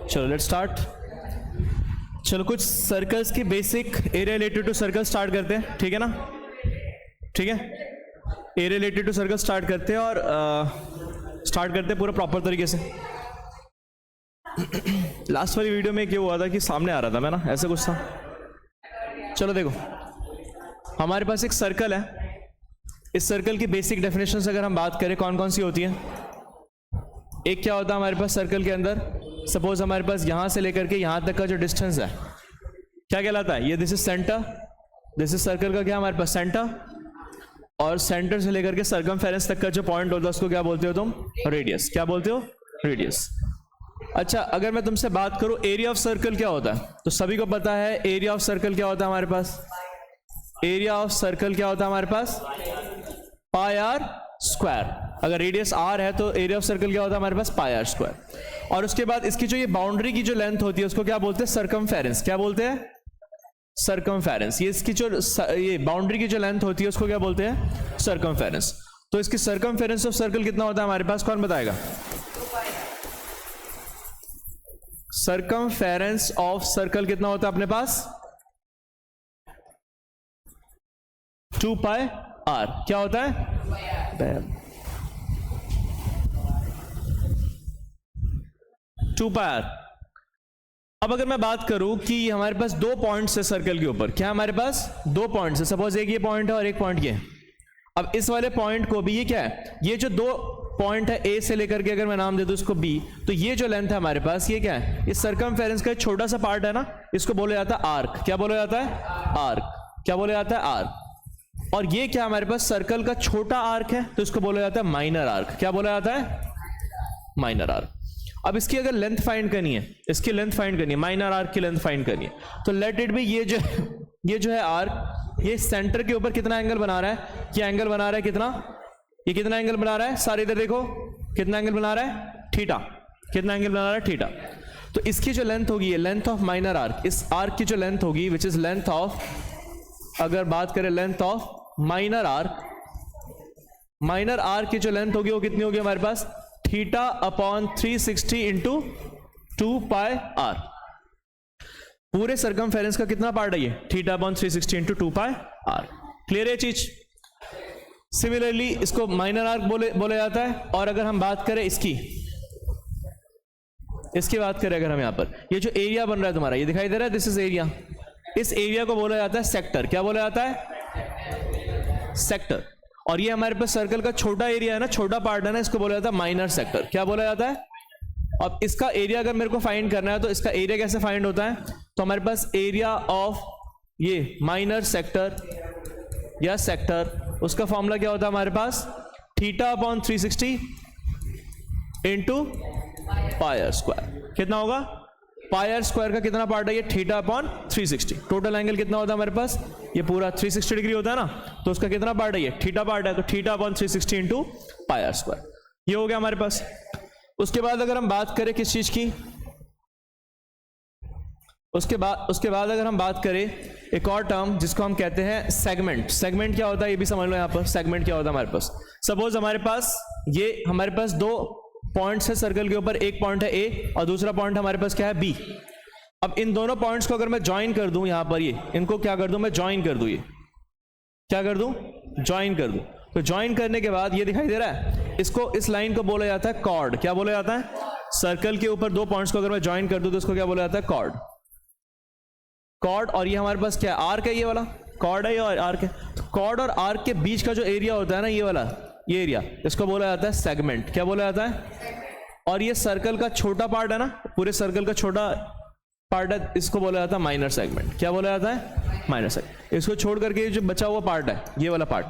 चलो let's start. चलो कुछ सर्कल्स की basic area related to circle start करते हैं, ठीक है ना? ठीक है, area related to circle start करते हैं और स्टार्ट करते हैं पूरा प्रॉपर तरीके से। लास्ट वाली वीडियो में क्या हुआ था कि सामने आ रहा था मैं ना, ऐसे कुछ था। चलो देखो, हमारे पास एक सर्कल है। इस सर्कल की बेसिक डेफिनेशन अगर हम बात करें कौन कौन सी होती है। एक क्या होता है हमारे पास सर्कल के अंदर, सपोज हमारे पास यहां से लेकर के यहां तक का जो डिस्टेंस है क्या कहलाता है? ये this is centre, this is circle का क्या हमारे पास सेंटर, और सेंटर से लेकर के सर्कमफेरेंस तक का जो पॉइंट होता है उसको क्या बोलते हो तुम? रेडियस। क्या बोलते हो? रेडियस। अच्छा, अगर मैं तुमसे बात करूं एरिया ऑफ सर्कल क्या होता है, तो सभी को पता है एरिया ऑफ सर्कल क्या होता है हमारे पास। एरिया ऑफ सर्कल क्या होता है हमारे पास? पाई आर स्क्वायर। अगर रेडियस आर है तो एरिया ऑफ सर्कल क्या होता है हमारे पास? पाई आर स्क्वायर। और उसके बाद इसकी जो ये बाउंड्री की जो लेंथ होती है उसको क्या बोलते हैं? सर्कमफेरेंस। क्या बोलते हैं? सर्कमफेरेंस। ये इसकी जो ये बाउंड्री की जो लेंथ होती है उसको क्या बोलते हैं? सर्कमफेरेंस। तो इसकी सर्कमफेरेंस ऑफ सर्कल कितना होता है हमारे पास? कौन बताएगा? सर्कमफेरेंस ऑफ सर्कल कितना होता है अपने पास? 2 पाई आर। क्या होता है? 2 पाई आर। अब अगर मैं बात करूं कि हमारे पास दो पॉइंट्स है सर्कल के ऊपर, क्या हमारे पास दो पॉइंट्स है, सपोज एक ये पॉइंट है और एक पॉइंट ये है। अब इस वाले पॉइंट को भी, ये क्या है? ये जो दो पॉइंट है ए से लेकर के अगर मैं नाम दे दूं इसको बी, तो ये जो लेंथ है हमारे पास ये क्या है? इस सर्कमफेरेंस का एक छोटा सा पार्ट है ना, इसको बोला जाता है आर्क। क्या बोला जाता है? आर्क। क्या बोला जाता है? आर्क। और ये क्या हमारे पास सर्कल का छोटा आर्क है, तो इसको बोला जाता है माइनर आर्क। क्या बोला जाता है? Minor arc. अब इसकी अगर लेंथ फाइंड करनी है, इसकी लेंथ फाइंड करनी है, माइनर आर्क की लेंथ फाइंड करनी है, तो लेट इट बी ये जो है आर्क, ये सेंटर के ऊपर कितना एंगल बना रहा है? ये एंगल बना रहा है कितना? ये कितना एंगल बना रहा है? सारे इधर देखो, कितना एंगल बना रहा है? थीटा। कितना एंगल बना रहा है? थीटा। तो इसकी जो लेंथ होगी, ये लेंथ ऑफ माइनर आर्क, इस आर्क की जो लेंथ होगी विच इज लेंथ ऑफ, अगर बात करें length of minor arc, minor arc की जो लेंथ होगी वो कितनी होगी हमारे पास? Theta upon 360 into 2 pi R. पूरे सर्कमफेरेंस का कितना पार्ट है ये? Theta upon 360 into 2 pi R. Clear है चीज? सिमिलरली इसको माइनर आर्क बोला जाता है। और अगर हम बात करें इसकी बात करें अगर हम यहां पर, ये जो एरिया बन रहा है तुम्हारा, ये दिखाई दे रहा है, दिस इज एरिया। इस एरिया को बोला जाता है सेक्टर। क्या बोला जाता है? सेक्टर। और ये हमारे पास सर्कल का छोटा एरिया है ना, छोटा पार्ट है ना, इसको बोला जाता है माइनर सेक्टर। क्या बोला जाता है? अब इसका एरिया अगर मेरे को फाइंड करना है तो इसका एरिया कैसे फाइंड होता है? तो हमारे पास एरिया ऑफ ये माइनर सेक्टर या सेक्टर, उसका फॉर्मूला क्या होता है हमारे पास? Theta upon 360 into pi are square. कितना होगा? पाई आर स्क्वायर का कितना पार्ट है? ये थीटा अपॉन 360। टोटल एंगल कितना होता है हमारे पास? ये पूरा 360 डिग्री होता है ना, तो उसका कितना पार्ट है? ये थीटा पार्ट है, तो theta upon 360 into pi are square. ये हो गया हमारे पास। उसके बाद अगर हम बात करें किस चीज की, उसके बाद अगर हम बात करें एक और टर्म जिसको हम कहते हैं सेगमेंट। सेगमेंट क्या होता है ये भी समझ लो यहां पर। सेगमेंट क्या होता है हमारे पास? सपोज हमारे पास दो पॉइंट्स है सर्कल के ऊपर, एक पॉइंट है ए और दूसरा पॉइंट हमारे पास क्या है? बी। अब इन दोनों पॉइंट्स को अगर मैं ज्वाइन कर दूं यहां पर, ये इनको क्या कर दूं मैं? ज्वाइन कर दूं। ये क्या कर दूं? ज्वाइन कर दूं। तो ज्वाइन करने के बाद ये दिखाई दे रहा है, इसको, इस लाइन को बोला जाता है कॉर्ड। क्या बोला जाता है? सर्कल के ऊपर दो पॉइंट्स को अगर मैं ज्वाइन कर दूं तो इसको क्या बोला जाता है? कॉर्ड। कॉर्ड। और ये हमारे पास क्या है? आर्क है, ये वाला कॉर्ड है, ये और आर्क है। तो कॉर्ड और आर्क के बीच का जो एरिया होता है ना, ये वाला, ये एरिया, इसको बोला जाता है सेगमेंट। क्या बोला जाता है? और ये सर्कल का छोटा पार्ट है ना, पूरे सर्कल का छोटा पार्ट है, इसको बोला जाता है माइनर सेगमेंट। क्या बोला जाता है? Minor segment. इसको छोड़ करके जो बचा हुआ पार्ट है, ये वाला पार्ट,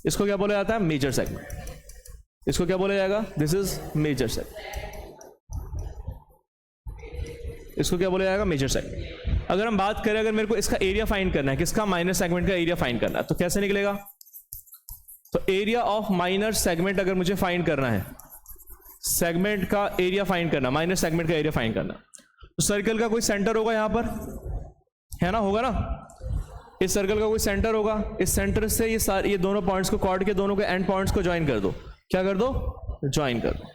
इसको क्या बोला जाता है? Major segment. इसको क्या बोला जाएगा? This is major segment. इसको क्या बोला जाएगा? Major segment. अगर हम बात करें, अगर मेरे को इसका एरिया फाइंड करना है, किसका? माइनर सेगमेंट का एरिया फाइंड करना है, तो कैसे निकलेगा? तो एरिया ऑफ माइनर सेगमेंट अगर मुझे फाइंड करना है, सेगमेंट का एरिया फाइंड करना, माइनर सेगमेंट का एरिया फाइंड करना, तो सर्कल का कोई सेंटर होगा यहां पर, है ना? होगा ना? इस सर्कल का कोई सेंटर होगा। इस सेंटर से ये दोनों पॉइंट्स को, कॉर्ड के दोनों के एंड पॉइंट्स को ज्वाइन कर दो। क्या कर दो? ज्वाइन कर दो।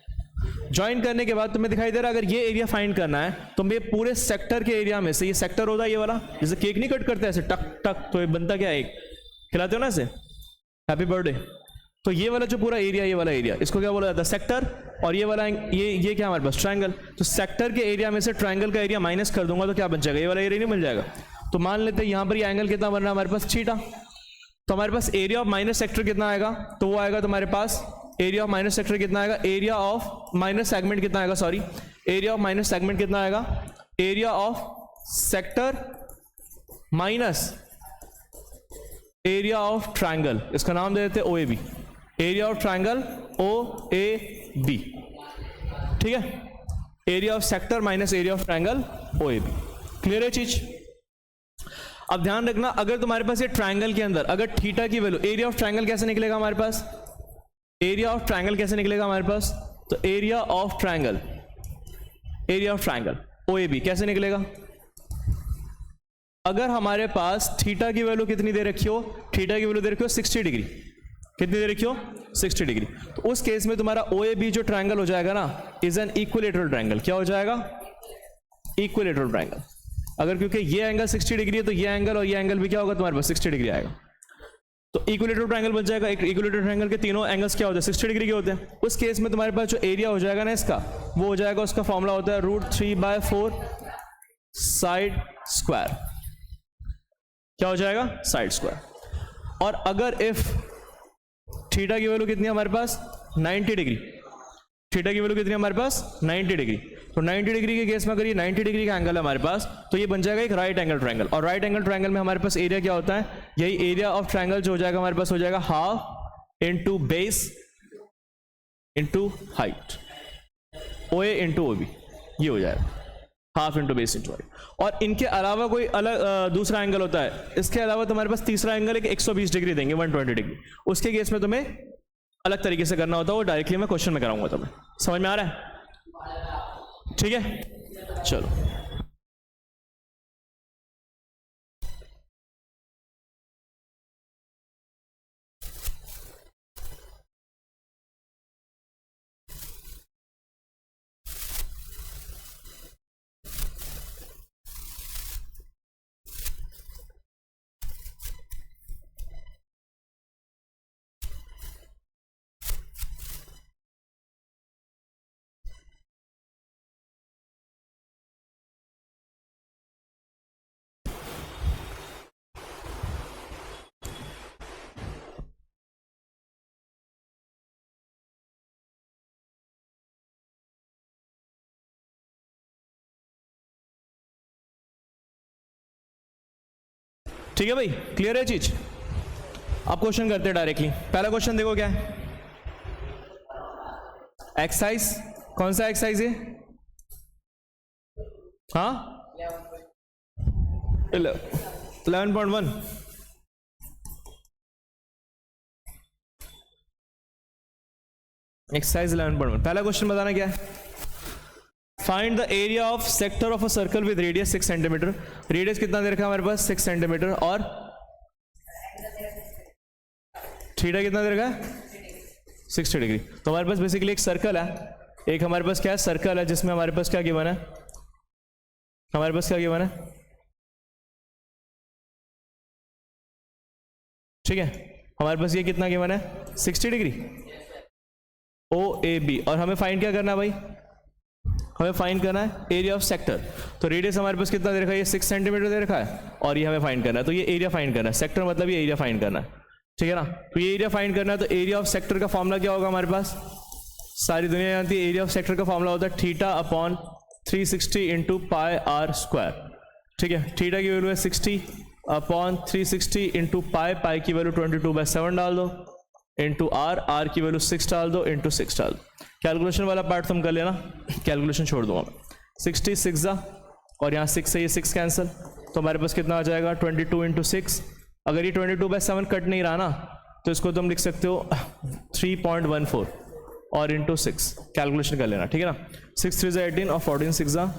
ज्वाइन करने के बाद तुम्हें दिखाई दे रहा है, अगर ये एरिया फाइंड करना है तो मैं पूरे सेक्टर के एरिया में से, ये सेक्टर होता है ये वाला, जैसे केक नहीं कट करते ऐसे टक टक, तो ये बनता क्या है, एक खिलाते हो ना ऐसे, हैप्पी बर्थडे, तो ये वाला जो पूरा एरिया, ये वाला एरिया, इसको क्या बोला जाता है, सेक्टर। और ये वाला ये क्या हमारे पास, ट्रायंगल। तो सेक्टर के एरिया में से ट्रायंगल का एरिया माइनस कर दूंगा तो क्या बन जाएगा, ये वाला एरिया नहीं मिल जाएगा। तो मान लेते हैं यहाँ पर ये एंगल कितना बन रहा है हमारे पास, थीटा। तो हमारे पास एरिया ऑफ माइनस सेक्टर कितना आएगा, तो वो आएगा तुम्हारे पास, एरिया ऑफ माइनस सेक्टर कितना आएगा, एरिया ऑफ माइनस सेगमेंट कितना आएगा, sorry, area of minus segment कितना आएगा, area of sector minus area of triangle, इसका नाम दे देते OAB, area of triangle OAB, ठीक है, area of sector minus area of triangle OAB। Clear है चीज। अब ध्यान रखना, अगर तुम्हारे पास ये ट्रायंगल के अंदर अगर थीटा की वैल्यू, एरिया ऑफ ट्रायंगल कैसे निकलेगा हमारे पास, एरिया ऑफ ट्रायंगल कैसे निकलेगा हमारे पास, तो एरिया ऑफ ट्रायंगल OAB कैसे निकलेगा, अगर हमारे पास थीटा की वैल्यू कितनी दे रखी हो, थीटा की वैल्यू दे रखी हो 60 डिग्री, कितनी दे रखी हो 60 डिग्री, तो उस केस में तुम्हारा OAB जो ट्रायंगल हो जाएगा ना, इज एन इक्विलेटरल ट्रायंगल। क्या हो जाएगा, इक्विलेटरल ट्रायंगल। अगर क्योंकि ये एंगल 60 डिग्री है तो ये एंगल और ये एंगल भी क्या होगा तुम्हारे पास 60 डिग्री आएगा, तो इक्विलेटरल ट्रायंगल बन जाएगा। एक इक्विलेटरल ट्रायंगल के तीनों एंगल्स क्या होते हैं, 60 डिग्री के होते हैं। उस केस में तुम्हारे पास जो एरिया हो जाएगा ना इसका, वो हो जाएगा, उसका फॉर्मूला होता है √3/4 साइड स्क्वायर। क्या हो जाएगा, साइड स्क्वायर। और अगर इफ थीटा की वैल्यू कितनी है हमारे पास 90 डिग्री, थीटा की वैल्यू कितनी है हमारे पास 90 डिग्री, तो 90 डिग्री के केस में अगर ये 90 डिग्री का एंगल है हमारे पास, तो ये बन जाएगा एक राइट एंगल ट्रायंगल। और राइट एंगल ट्रायंगल में हमारे पास एरिया क्या होता है, यही एरिया ऑफ ट्रायंगल जो हो जाएगा हमारे पास, हो जाएगा half into base into height, OA into OB, ये हो जाएगा half into base into height. और इनके अलावा कोई अलग दूसरा एंगल होता है, इसके अलावा तुम्हारे पास तीसरा एंगल है कि 120 डिग्री देंगे, 120 डिग्री, उसके केस में तुम्हें अलग तरीके से करना होता है, वो डायरेक्टली मैं क्वेश्चन में कराऊंगा तुम्हें। समझ में आ रहा है, ठीक है, चलो। ठीक है भाई, क्लियर है चीज। अब क्वेश्चन करते हैं डायरेक्टली। पहला क्वेश्चन देखो क्या है, एक्सरसाइज, कौन सा एक्सरसाइज है, हाँ 11.1, एक्सरसाइज 11.1। पहला क्वेश्चन बताना क्या है, find the area of sector of a circle with radius 6 centimetre. Radius कितना दे रखा है हमारे पास 6 सेंटीमीटर, और थीटा कितना दे रखा है 60 डिग्री। तो हमारे पास बेसिकली एक सर्कल है, एक हमारे पास क्या है, सर्कल है, जिसमें हमारे पास क्या गिवन है, हमारे पास क्या गिवन है, ठीक है, हमारे पास ये कितना गिवन है 60 डिग्री OAB। और हमें फाइंड क्या करना है भाई, हमें फाइंड करना है एरिया ऑफ सेक्टर। तो रेडियस हमारे पास कितना दे रखा है, ये 6 सेंटीमीटर दे रखा है, और ये हमें फाइंड करना है, तो ये एरिया फाइंड करना है, सेक्टर मतलब ये एरिया फाइंड करना है, ठीक है ना। तो ये एरिया फाइंड करना है, तो एरिया ऑफ सेक्टर का फॉर्मूला क्या होगा हमारे पास, सारी दुनिया जानती है, एरिया ऑफ सेक्टर का फॉर्मूला होता है θ/360 इंटू πr स्क्वायर, ठीक है। थीटा की वैल्यू है 60/360 इंटू पाई की वैल्यू 22/7 डाल दो, इंटू आर की वैल्यू 6 डाल दो, इंटू 6 डाल दो। कैलकुलेशन वाला पार्ट तुम कर लेना, कैलकुलेशन छोड़ दूंगा मैं। 60 6 और यहाँ 6 से ये 6 कैंसिल, तो हमारे पास कितना आ जाएगा 22 इंटू 6। अगर ये 22/7 कट नहीं रहा ना, तो इसको तुम लिख सकते हो 3.14 और इंटू 6, कैलकुलेशन कर लेना, ठीक है ना। 6 3 18 और 14 6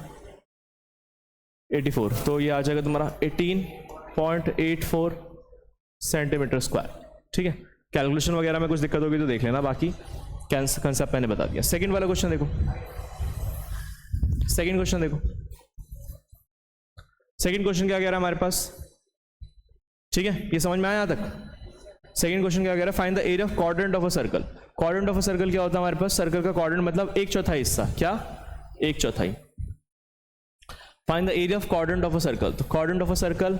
84, तो ये आ जाएगा तुम्हारा 18.84 सेंटीमीटर स्क्वायर, ठीक है। कैलकुलेशन वगैरह में कुछ दिक्कत होगी तो देख लेना, बाकी कंसेप्ट मैंने बता दिया। सेकंड वाला क्वेश्चन देखो, सेकंड क्वेश्चन देखो, सेकंड क्वेश्चन क्या कह रहा है हमारे पास, ठीक है, ये समझ में आया यहां तक। सेकंड क्वेश्चन क्या कह रहा है, find the area of quadrant of a circle. Quadrant of a circle क्या होता है हमारे पास, सर्कल का क्वाड्रेंट मतलब एक चौथाई हिस्सा, क्या, एक चौथाई। Find the area of quadrant of a circle, तो क्वाड्रेंट ऑफ अ सर्कल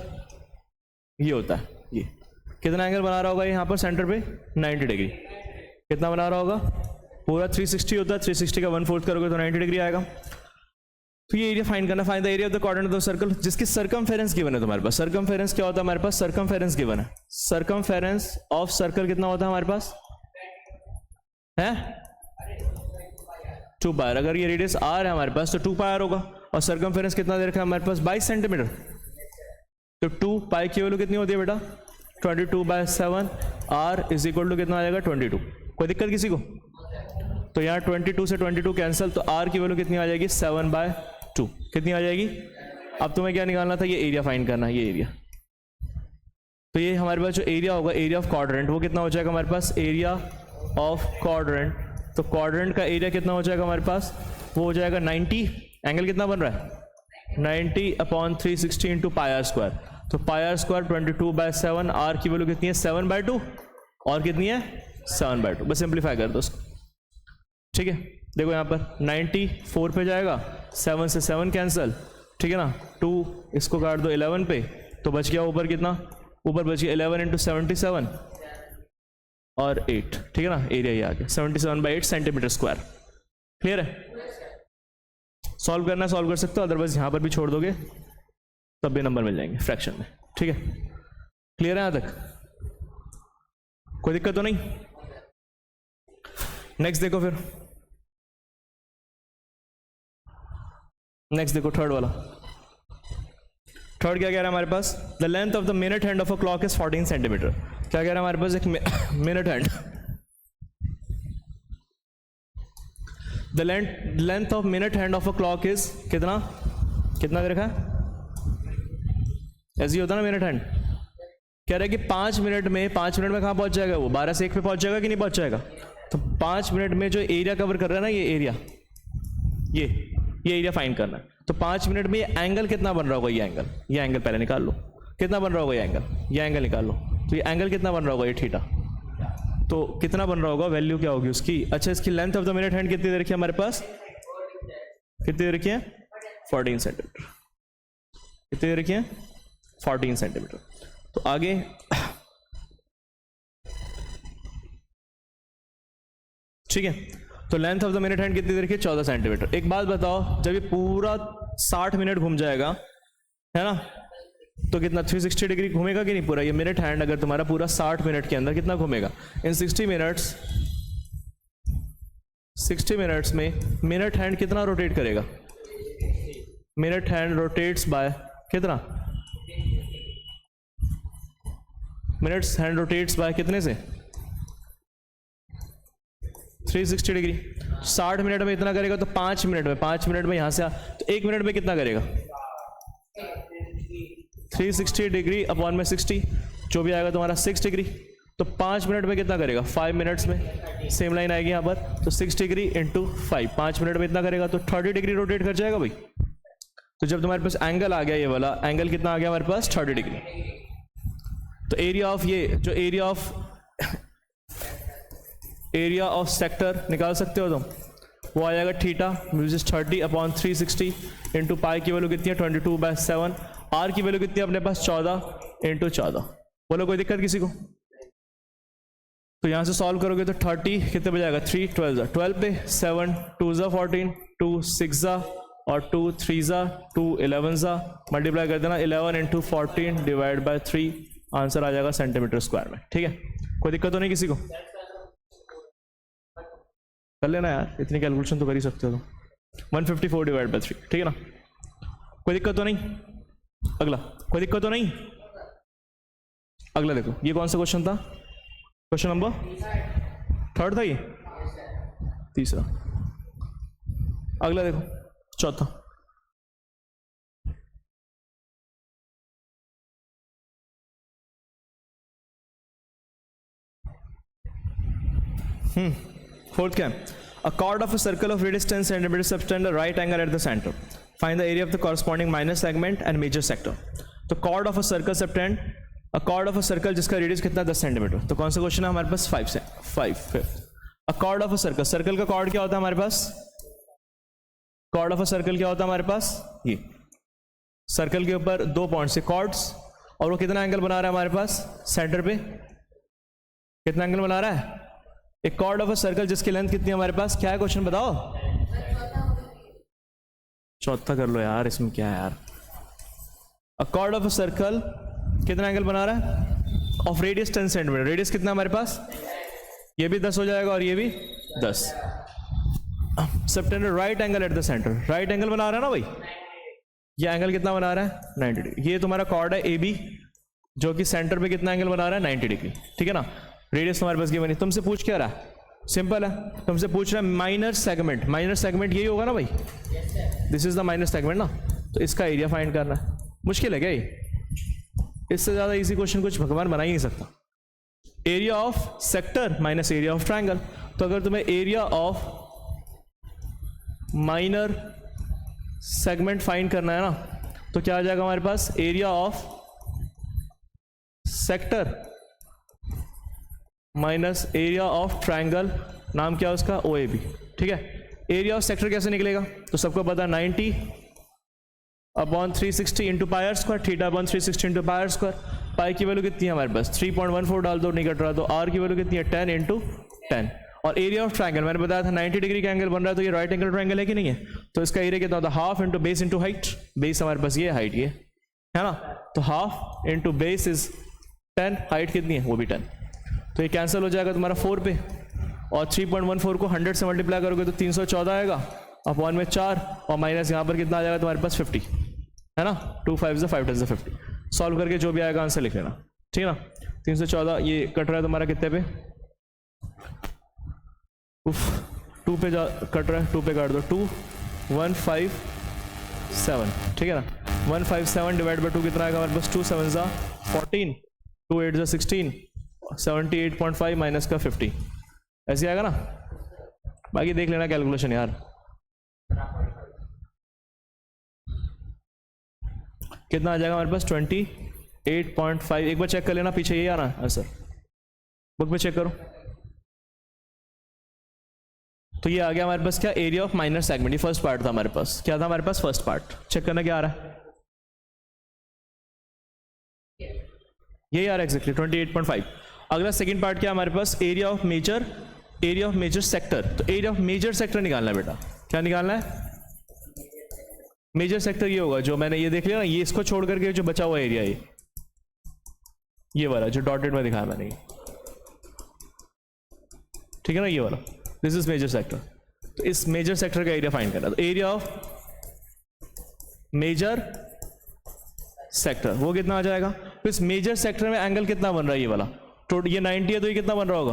ये होता है, ये कितना एंगल बना रहा होगा यहाँ पर सेंटर पे 90 डिग्री, कितना बना रहा होगा, पूरा 360 होता है, 360 का 1/4 करोगे तो 90 डिग्री आएगा। तो ये एरिया फाइंड करना, find the area of the quadrant of the circle, जिसकी सर्कमफेरेंस गिवन है तुम्हारे पास। सर्कमफेरेंस क्या होता है हमारे पास, सर्कमफेरेंस गिवन है, सर्कमफेरेंस ऑफ सर्कल कितना होता है हमारे पास है 2 पायर। अगर ये रेडियस r है हमारे पास तो 2 पायर होगा, और सर्कमफेरेंस कितना दे रखा है हमारे पास 22 सेंटीमीटर, तो 2 पाई की वैल्यू कितनी होती है बेटा 22/7, r इज इक्वल टू कितना आ जाएगा 22। कोई दिक्कत किसी को, तो यहाँ 22 से 22 कैंसिल, तो r की वैल्यू कितनी आ जाएगी 7/2, कितनी आ जाएगी। अब तुम्हें क्या निकालना था, ये एरिया फाइंड करना है, ये एरिया। तो ये हमारे पास जो एरिया होगा, एरिया ऑफ क्वाड्रेंट, वो कितना हो जाएगा हमारे पास, एरिया ऑफ क्वाड्रेंट, तो क्वाड्रेंट का एरिया कितना हो जाएगा हमारे पास, वो हो जाएगा 90, एंगल कितना बन रहा है 90/360 इंटू पाई आर स्क्वायर, तो पाई आर स्क्वायर 22/7, आर की वैल्यू कितनी है 7/2, और कितनी है 7/2, बस सिंप्लीफाई कर दो उसको, ठीक है। देखो यहाँ पर 90 4 पे जाएगा, 7 से 7 कैंसिल, ठीक है ना, 2 इसको काट दो 11 पे, तो बच गया ऊपर कितना, ऊपर बच गया 11 इंटू 77 और 8, ठीक है ना, एरिया ये आ गया 77/8 सेंटीमीटर स्क्वायर। क्लियर है, सॉल्व करना सॉल्व कर सकते हो, अदरवाइज यहाँ पर भी छोड़ दोगे तब भी नंबर मिल जाएंगे फ्रैक्शन में, ठीक है। क्लियर है यहाँ तक, कोई दिक्कत तो नहीं। नेक्स्ट देखो फिर, नेक्स्ट देखो थर्ड वाला। थर्ड क्या कह रहा है हमारे पास, the length of the minute hand of a clock is 14 centimetre. क्या कह रहा है हमारे पास, एक minute hand, the length of minute hand of a clock is कितना, कितना दे रखा है, ऐसे ही होता ना मिनट हैंड। कह रहा है कि 5 मिनट में कहाँ पहुंच जाएगा वो, 12 से 1 पे पहुंच जाएगा कि नहीं पहुंच जाएगा। तो 5 मिनट में जो एरिया कवर कर रहा है ना, ये एरिया, ये एरिया फाइंड करना है। तो 5 मिनट में ये एंगल कितना बन रहा होगा, ये एंगल पहले निकाल लो, कितना बन रहा होगा ये एंगल निकाल लो। तो ये एंगल कितना बन रहा होगा, ये थीटा, तो कितना बन रहा होगा, वैल्यू क्या होगी उसकी। अच्छा, इसकी length of the minute hand कितनी दे रखी है हमारे पास, कितनी दे रखी है 14 सेंटीमीटर, कितनी दे रखी है 14 सेंटीमीटर। तो आगे ठीक है, तो length of the minute hand कितनी दे रखी है 14 सेंटीमीटर। एक बात बताओ, जब ये पूरा 60 मिनट घूम जाएगा, है ना, तो कितना 360 डिग्री घूमेगा कि नहीं पूरा ये मिनट हैंड, अगर तुम्हारा पूरा 60 मिनट के अंदर कितना घूमेगा, इन 60 मिनट्स में मिनट हैंड कितना रोटेट करेगा, मिनट हैंड रोटेट्स बाय कितना, मिनट्स हैंड रोटेट्स बाय कितने से 360 डिग्री। 60 मिनट में इतना करेगा, तो 5 मिनट में यहां से तो 1 मिनट में कितना करेगा 360 डिग्री अपॉन में 60, जो भी आएगा तुम्हारा 6 डिग्री। तो 5 मिनट में कितना करेगा 5 मिनट्स में, सेम लाइन आएगी यहाँ पर, तो 6 डिग्री इंटू 5, 5 मिनट में इतना करेगा तो 30 डिग्री रोटेट कर जाएगा भाई। तो जब तुम्हारे पास एंगल आ गया, ये वाला एंगल कितना आ गया हमारे पास 30 डिग्री, तो एरिया ऑफ ये जो एरिया ऑफ सेक्टर निकाल सकते हो तुम, वो आ जाएगा theta which is 30/360 into pi की वैल्यू कितनी है 22/7, आर की वैल्यू कितनी है अपने पास 14 इंटू 14। बोलो कोई दिक्कत किसी को। तो यहां से सॉल्व करोगे तो 30 कितने पे जाएगा 3 12 12 पे 7 2 14 2 6 और 2 3 2 11 मल्टीप्लाई कर देना 11 इंटू 14 डिवाइड बाय 3, आंसर आ जाएगा सेंटीमीटर स्क्वायर में। ठीक है, कोई दिक्कत तो नहीं किसी को, कर लेना यार, इतनी कैलकुलेशन तो कर ही सकते हो तुम। 154 डिवाइड बाय 3, ठीक है ना, कोई दिक्कत तो नहीं। अगला, कोई दिक्कत तो नहीं। अगला देखो, ये कौन सा क्वेश्चन था, क्वेश्चन नंबर 3 था ये, तीसरा। अगला देखो, चौथा। फोर्थ क्या है? A chord of a circle of radius 10 centimetre subtend right angle at the centre, find the area of the corresponding minor segment and major sector. तो chord of a circle subtend, a chord of a circle जिसका radius कितना 10 centimetre. तो कौन सा question है हमारे पास? 5 a chord of a circle, circle का कॉर्ड क्या होता है हमारे पास? कॉर्ड ऑफ अ सर्कल क्या होता है हमारे पास? ये सर्कल के ऊपर 2 पॉइंट से कॉर्ड्स, और वो कितना एंगल बना रहा है हमारे पास? सेंटर पे कितना एंगल बना रहा है? एक कॉर्ड ऑफ अ सर्कल जिसकी लेंथ कितनी है हमारे पास? क्या है क्वेश्चन बताओ? चौथा कर लो यार, इसमें क्या है यार? अ कॉर्ड ऑफ अ सर्कल कितना एंगल बना रहा है? ऑफ रेडियस 10 सेंटीमीटर, रेडियस कितना हमारे पास? ये भी 10 हो जाएगा और ये भी 10। Subtended right angle at the centre, right angle बना रहा है ना भाई? ये एंगल कितना बना रहा है? 90 डिग्री। ये तुम्हारा कॉर्ड है ए बी, जो कि सेंटर पे कितना एंगल बना रहा है? 90 डिग्री। ठीक है ना? रेडियस तुम्हारे पास गिवन है। तुमसे पूछ क्या रहा है? सिंपल है, तुमसे पूछ रहा है माइनर सेगमेंट। माइनर सेगमेंट यही होगा ना भाई? This is the minor segment ना, तो इसका एरिया फाइंड करना है। मुश्किल है क्या ये? इससे ज्यादा इजी क्वेश्चन कुछ भगवान बना ही नहीं सकता। Area of sector minus area of triangle. तो अगर तुम्हें area of minor segment find करना है ना, तो क्या आ जाएगा हमारे पास? Area of sector minus area of triangle, नाम क्या है उसका? OAB। ठीक है, एरिया ऑफ सेक्टर कैसे निकलेगा? तो सबको पता है 90 upon 360 into pi are square, theta upon 360 into pi are square. Pi की वैल्यू कितनी है हमारे पास? 3.14 डाल दो, नहीं कट रहा। तो आर की वैल्यू कितनी है? 10 इंटू 10। और एरिया ऑफ ट्रायंगल मैंने बताया था 90 डिग्री का एंगल बन रहा है, तो ये राइट एंगल ट्रायंगल है कि नहीं है? तो इसका एरिया कितना होता है? Half into base into height. Base हमारे पास ये, हाइट ये है ना, तो half into base is 10, height कितनी है? वो भी 10। तो ये कैंसिल हो जाएगा तुम्हारा 4 पे, और 3.14 को 100 से मल्टीप्लाई करोगे तो 314 आएगा, अपॉन में 4, और माइनस यहाँ पर कितना आ जाएगा तुम्हारे पास? 50 है ना। 2 5 5 10 50। सॉल्व करके जो भी आएगा आंसर लिख लेना। ठीक है ना? 314 ये कट रहा है तुम्हारा कितने पे? 2 पे कट रहा है, 2 पे काट दो। 2 157। ठीक है ना? 157 डिवाइड बाई 2 कितना आएगा हमारे पास? 2 7 ज़ा 14, 2 8 ज़ा 16, 78.5 माइनस का 50, ऐसे आएगा ना। बाकी देख लेना कैलकुलेशन यार। कितना आ जाएगा हमारे पास? 28.5। एक बार चेक कर लेना, पीछे यही आ रहा है आंसर, बुक में चेक करो। तो ये आ गया हमारे पास क्या? Area of minor segment. ये फर्स्ट पार्ट था हमारे पास। क्या था हमारे पास? First part. चेक करना क्या आ रहा है? यही आ रहा है एग्जैक्टली 28.5। अगला सेकंड पार्ट क्या हमारे पास? Area of major sector. तो एरिया ऑफ मेजर सेक्टर निकालना है बेटा। क्या निकालना है? मेजर सेक्टर ये होगा जो मैंने ये देख लिया ना, ये इसको छोड़ करके जो बचा हुआ एरिया, ये वाला जो डॉटेड में दिखाया मैंने, ठीक है ना, ये वाला, दिस इज मेजर सेक्टर। तो इस मेजर सेक्टर का एरिया फाइंड करना। तो एरिया ऑफ मेजर सेक्टर वो कितना आ जाएगा? तो इस मेजर सेक्टर में एंगल कितना बन रहा है? ये वाला ये 90 है, तो ये कितना बन रहा होगा?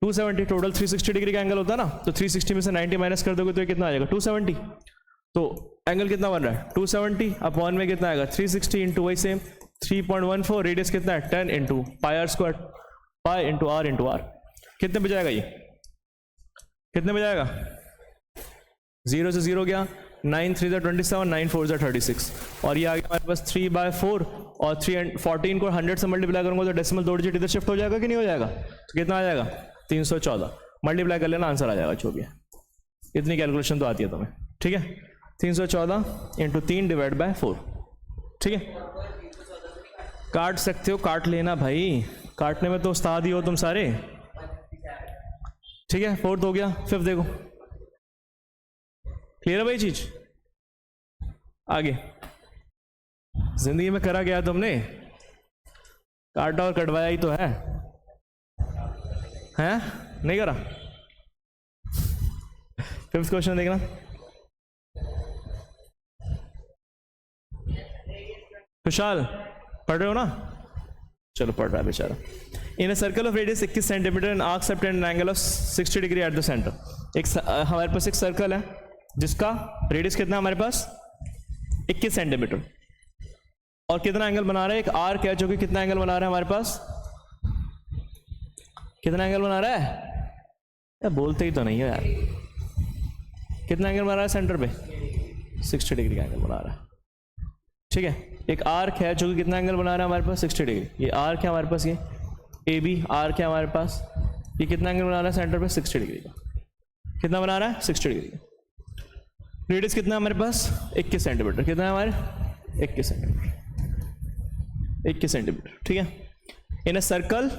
270। टोटल 360 डिग्री का एंगल होता है ना, तो 360 में से 90 माइनस कर दोगे तो ये कितना आ जाएगा? 270। तो एंगल कितना बन रहा है? 270 अपॉन में कितना आएगा? 360 इंटू वही सेम 3.14। रेडियस कितना है? 10 into pi are square, pi into r into r. कितने पे जाएगा ये? कितने पे जाएगा? 0 से 0 गया, 9 3 27, 9 4 36, और ये आ गया हमारे पास 3/4, और 14 को 100 से मल्टीप्लाई करूंगा तो डेसिमल 2 डिजिट इधर शिफ्ट हो जाएगा कि नहीं हो जाएगा? तो कितना आ जाएगा? 314। मल्टीप्लाई कर लेना, आंसर आ जाएगा जो भी है। इतनी कैलकुलेशन तो आती है तुम्हें। ठीक है, 314 इंटू 3 डिवाइड बाय 4। ठीक है, काट सकते हो, काट लेना भाई, काटने में तो उस्ताद ही हो तुम सारे। ठीक है, 4th हो गया, 5th देखो। क्लियर है भाई चीज? आगे जिंदगी में करा गया तुमने, काटा और कटवाया ही तो है नहीं करा? 5th क्वेश्चन देखना। खुशहाल पढ़ रहे हो ना? चलो पढ़ रहा है बेचारा। In a circle of radius 21 centimetre and arc subtend an angle of 60 degree at the centre. एक हमारे पास एक सर्कल है जिसका रेडियस कितना हमारे पास? 21 सेंटीमीटर, और कितना एंगल बना रहा है? एक आर्क है जो कि कितना एंगल बना रहा है हमारे पास? कितना एंगल बना रहा है? यार बोलते ही तो नहीं है यार। कितना एंगल बना रहा है सेंटर पे? 60 डिग्री का एंगल बना रहा है। ठीक है, एक आर्क है जो कि कितना एंगल बना रहा है हमारे पास? 60 डिग्री। ये आर्क है हमारे पास, ये ए बी आर्क है हमारे पास। ये कितना एंगल बना रहा है सेंटर पे? 60 डिग्री का। कितना बना रहा है? 60 डिग्री का। रेडियस कितना है हमारे पास? 21 सेंटीमीटर। कितना है हमारे? 21 सेंटीमीटर। 21 सेंटीमीटर। ठीक है, इन a circle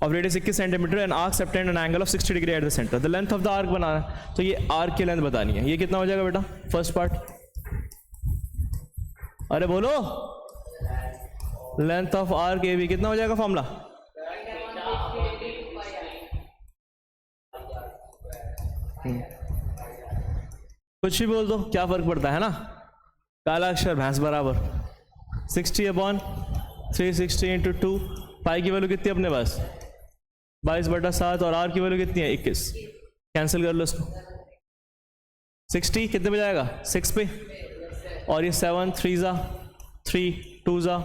of radius 21 centimeter and arc subtend an angle of 60 degree at the center. The length of the arc बनाना है, तो ये आर्क की लेंथ बतानी है। ये कितना हो जाएगा बेटा? फर्स्ट पार्ट, अरे बोलो, length of arc A B कितना हो जाएगा फॉर्मूला? कुछ भी बोल दो, क्या फर्क पड़ता है ना? काला अक्षर भैंस बराबर। 60/360 इंटू 2। पाई की वैल्यू कितनी अपने पास? 22/7 और आर की वैल्यू कितनी है? 21। कैंसिल कर लो इसको। 60 कितने पे जाएगा? 6 पे। और ये 7 3 ज़ा 3 2 ज़ा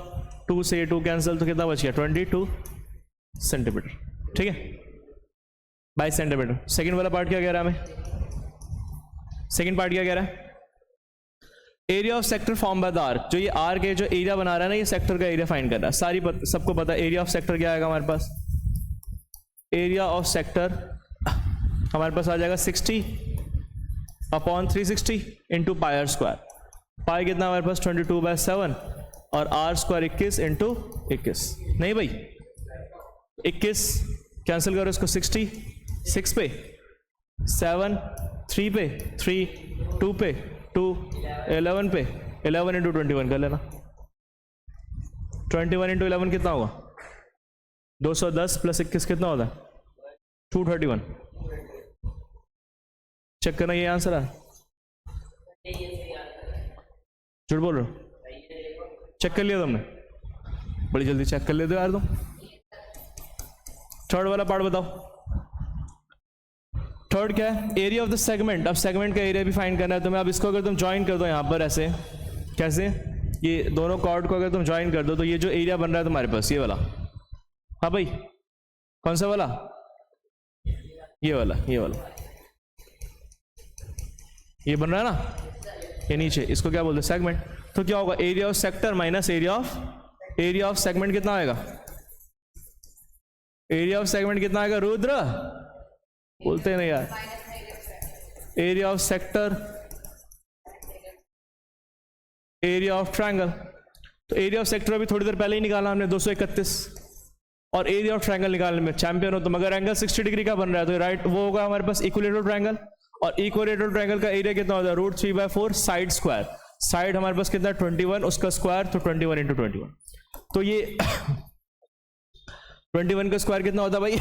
2 से 2 कैंसिल, तो कितना बच गया? 22 सेंटीमीटर। ठीक है, 22 सेंटीमीटर। सेकेंड वाला पार्ट क्या कह रहा है हमें? सेकेंड पार्ट क्या कह रहा है? Area of sector form by the arc. जो ये आर्क है, जो एरिया बना रहा है ना, ये सेक्टर का एरिया फाइंड कर रहा है। सबको पता है एरिया ऑफ सेक्टर क्या आएगा हमारे पास? एरिया ऑफ सेक्टर हमारे पास आ जाएगा 60/360 इंटू पाई आर स्क्वायर। पाई कितना हमारे पास? 22/7 और आर स्क्वायर 21 इंटू 21। नहीं भाई, 21 कैंसिल करो इसको। 60 6 पे, 7 3 पे, 3 2 पे, 2 11 पे, 11 इंटू 21 कर लेना। 21 इंटू 11 कितना होगा? 210 प्लस 21 कितना होता है? 231। चेक करना, ये आंसर है। झूठ बोल रहे हो? चेक कर लिया तुमने? बड़ी जल्दी चेक कर लेते हो यार तुम। थर्ड वाला पार्ट बताओ। थर्ड क्या है? Area of the segment. अब सेगमेंट का एरिया भी फाइंड करना है तुम्हें। अब इसको अगर तुम ज्वाइन कर दो यहाँ पर ऐसे, कैसे? ये दोनों कॉर्ड को अगर तुम ज्वाइन कर दो तो ये जो एरिया बन रहा है तुम्हारे पास, ये वाला। हाँ भाई, कौन सा वाला? ये वाला, ये वाला, ये बन रहा है ना, ये नीचे, इसको क्या बोलते हैं? सेगमेंट। तो क्या होगा? Area of sector minus area of segment कितना आएगा? एरिया ऑफ सेगमेंट कितना आएगा? रुद्र बोलते नहीं यार। Area of sector, area of triangle. तो एरिया ऑफ सेक्टर अभी थोड़ी देर पहले ही निकाला हमने, 231। और एरिया ऑफ ट्रायंगल निकालने में चैंपियन हो तुम। अगर एंगल 60 डिग्री का बन रहा है तो राइट वो होगा हमारे पास इक्विलेटरल ट्रायंगल। और इक्विलेटरल ट्रायंगल का एरिया कितना होता है? √3/4 साइड स्क्वायर। साइड हमारे पास कितना? 21, उसका स्क्वायर, तो 21 इंटू 21। तो ये 21 का स्क्वायर कितना होता है भाई?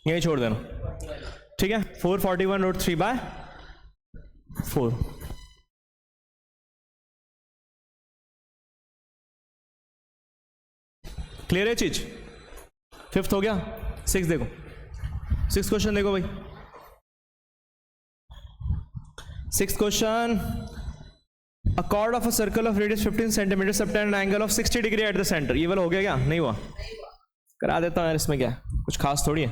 यही छोड़ देना। ठीक है, 441 √3/4। क्लियर है चीज? फिफ्थ हो गया। 6 देखो, 6 क्वेश्चन देखो भाई। 6th question, a chord of a circle of radius 15 cm subtend an angle of 60 degree at the center। ये वाला हो गया क्या? नहीं हुआ? करा देता हूँ यार, इसमें क्या कुछ खास थोड़ी है।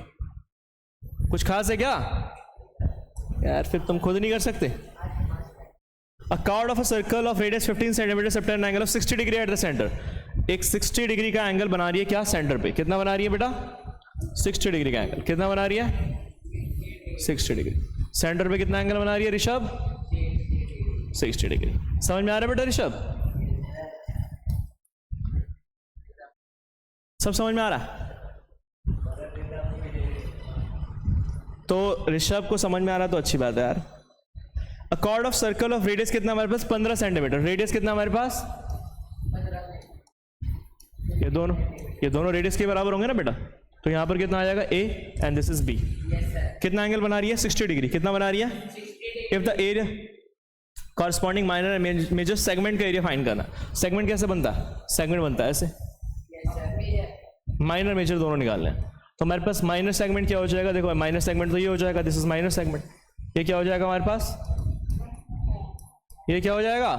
कुछ खास है क्या यार? फिर तुम खुद नहीं कर सकते। A chord of a circle of radius 15 cm subtend an angle of 60 degree at the center। एक 60 डिग्री का एंगल बना रही है क्या? सेंटर पे। कितना बना रही है बेटा? 60 डिग्री का एंगल। कितना बना रही है? 60 डिग्री। सेंटर पे कितना एंगल बना रही है ऋषभ? 60 डिग्री। समझ में आ रहा है बेटा ऋषभ? सब समझ में आ रहा है? तो ऋषभ को समझ में आ रहा तो अच्छी बात है यार। अ chord of circle of radius कितना हमारे पास? 15 सेंटीमीटर। रेडियस कितना हमारे पास? ये दोनों रेडियस के बराबर होंगे ना बेटा। तो यहां पर कितना आ जाएगा? A and this is B। कितना एंगल बना रही है? 60 डिग्री। कितना बना रही है? If the area corresponding minor and major segment का एरिया फाइंड करना। सेगमेंट कैसे बनता है? सेगमेंट बनता है ऐसे, माइनर मेजर दोनों निकालने हैं। तो हमारे पास माइनर सेगमेंट क्या हो जाएगा? देखो माइनर सेगमेंट तो ये हो जाएगा, दिस इज माइनर सेगमेंट। ये क्या हो जाएगा हमारे पास? ये क्या हो जाएगा?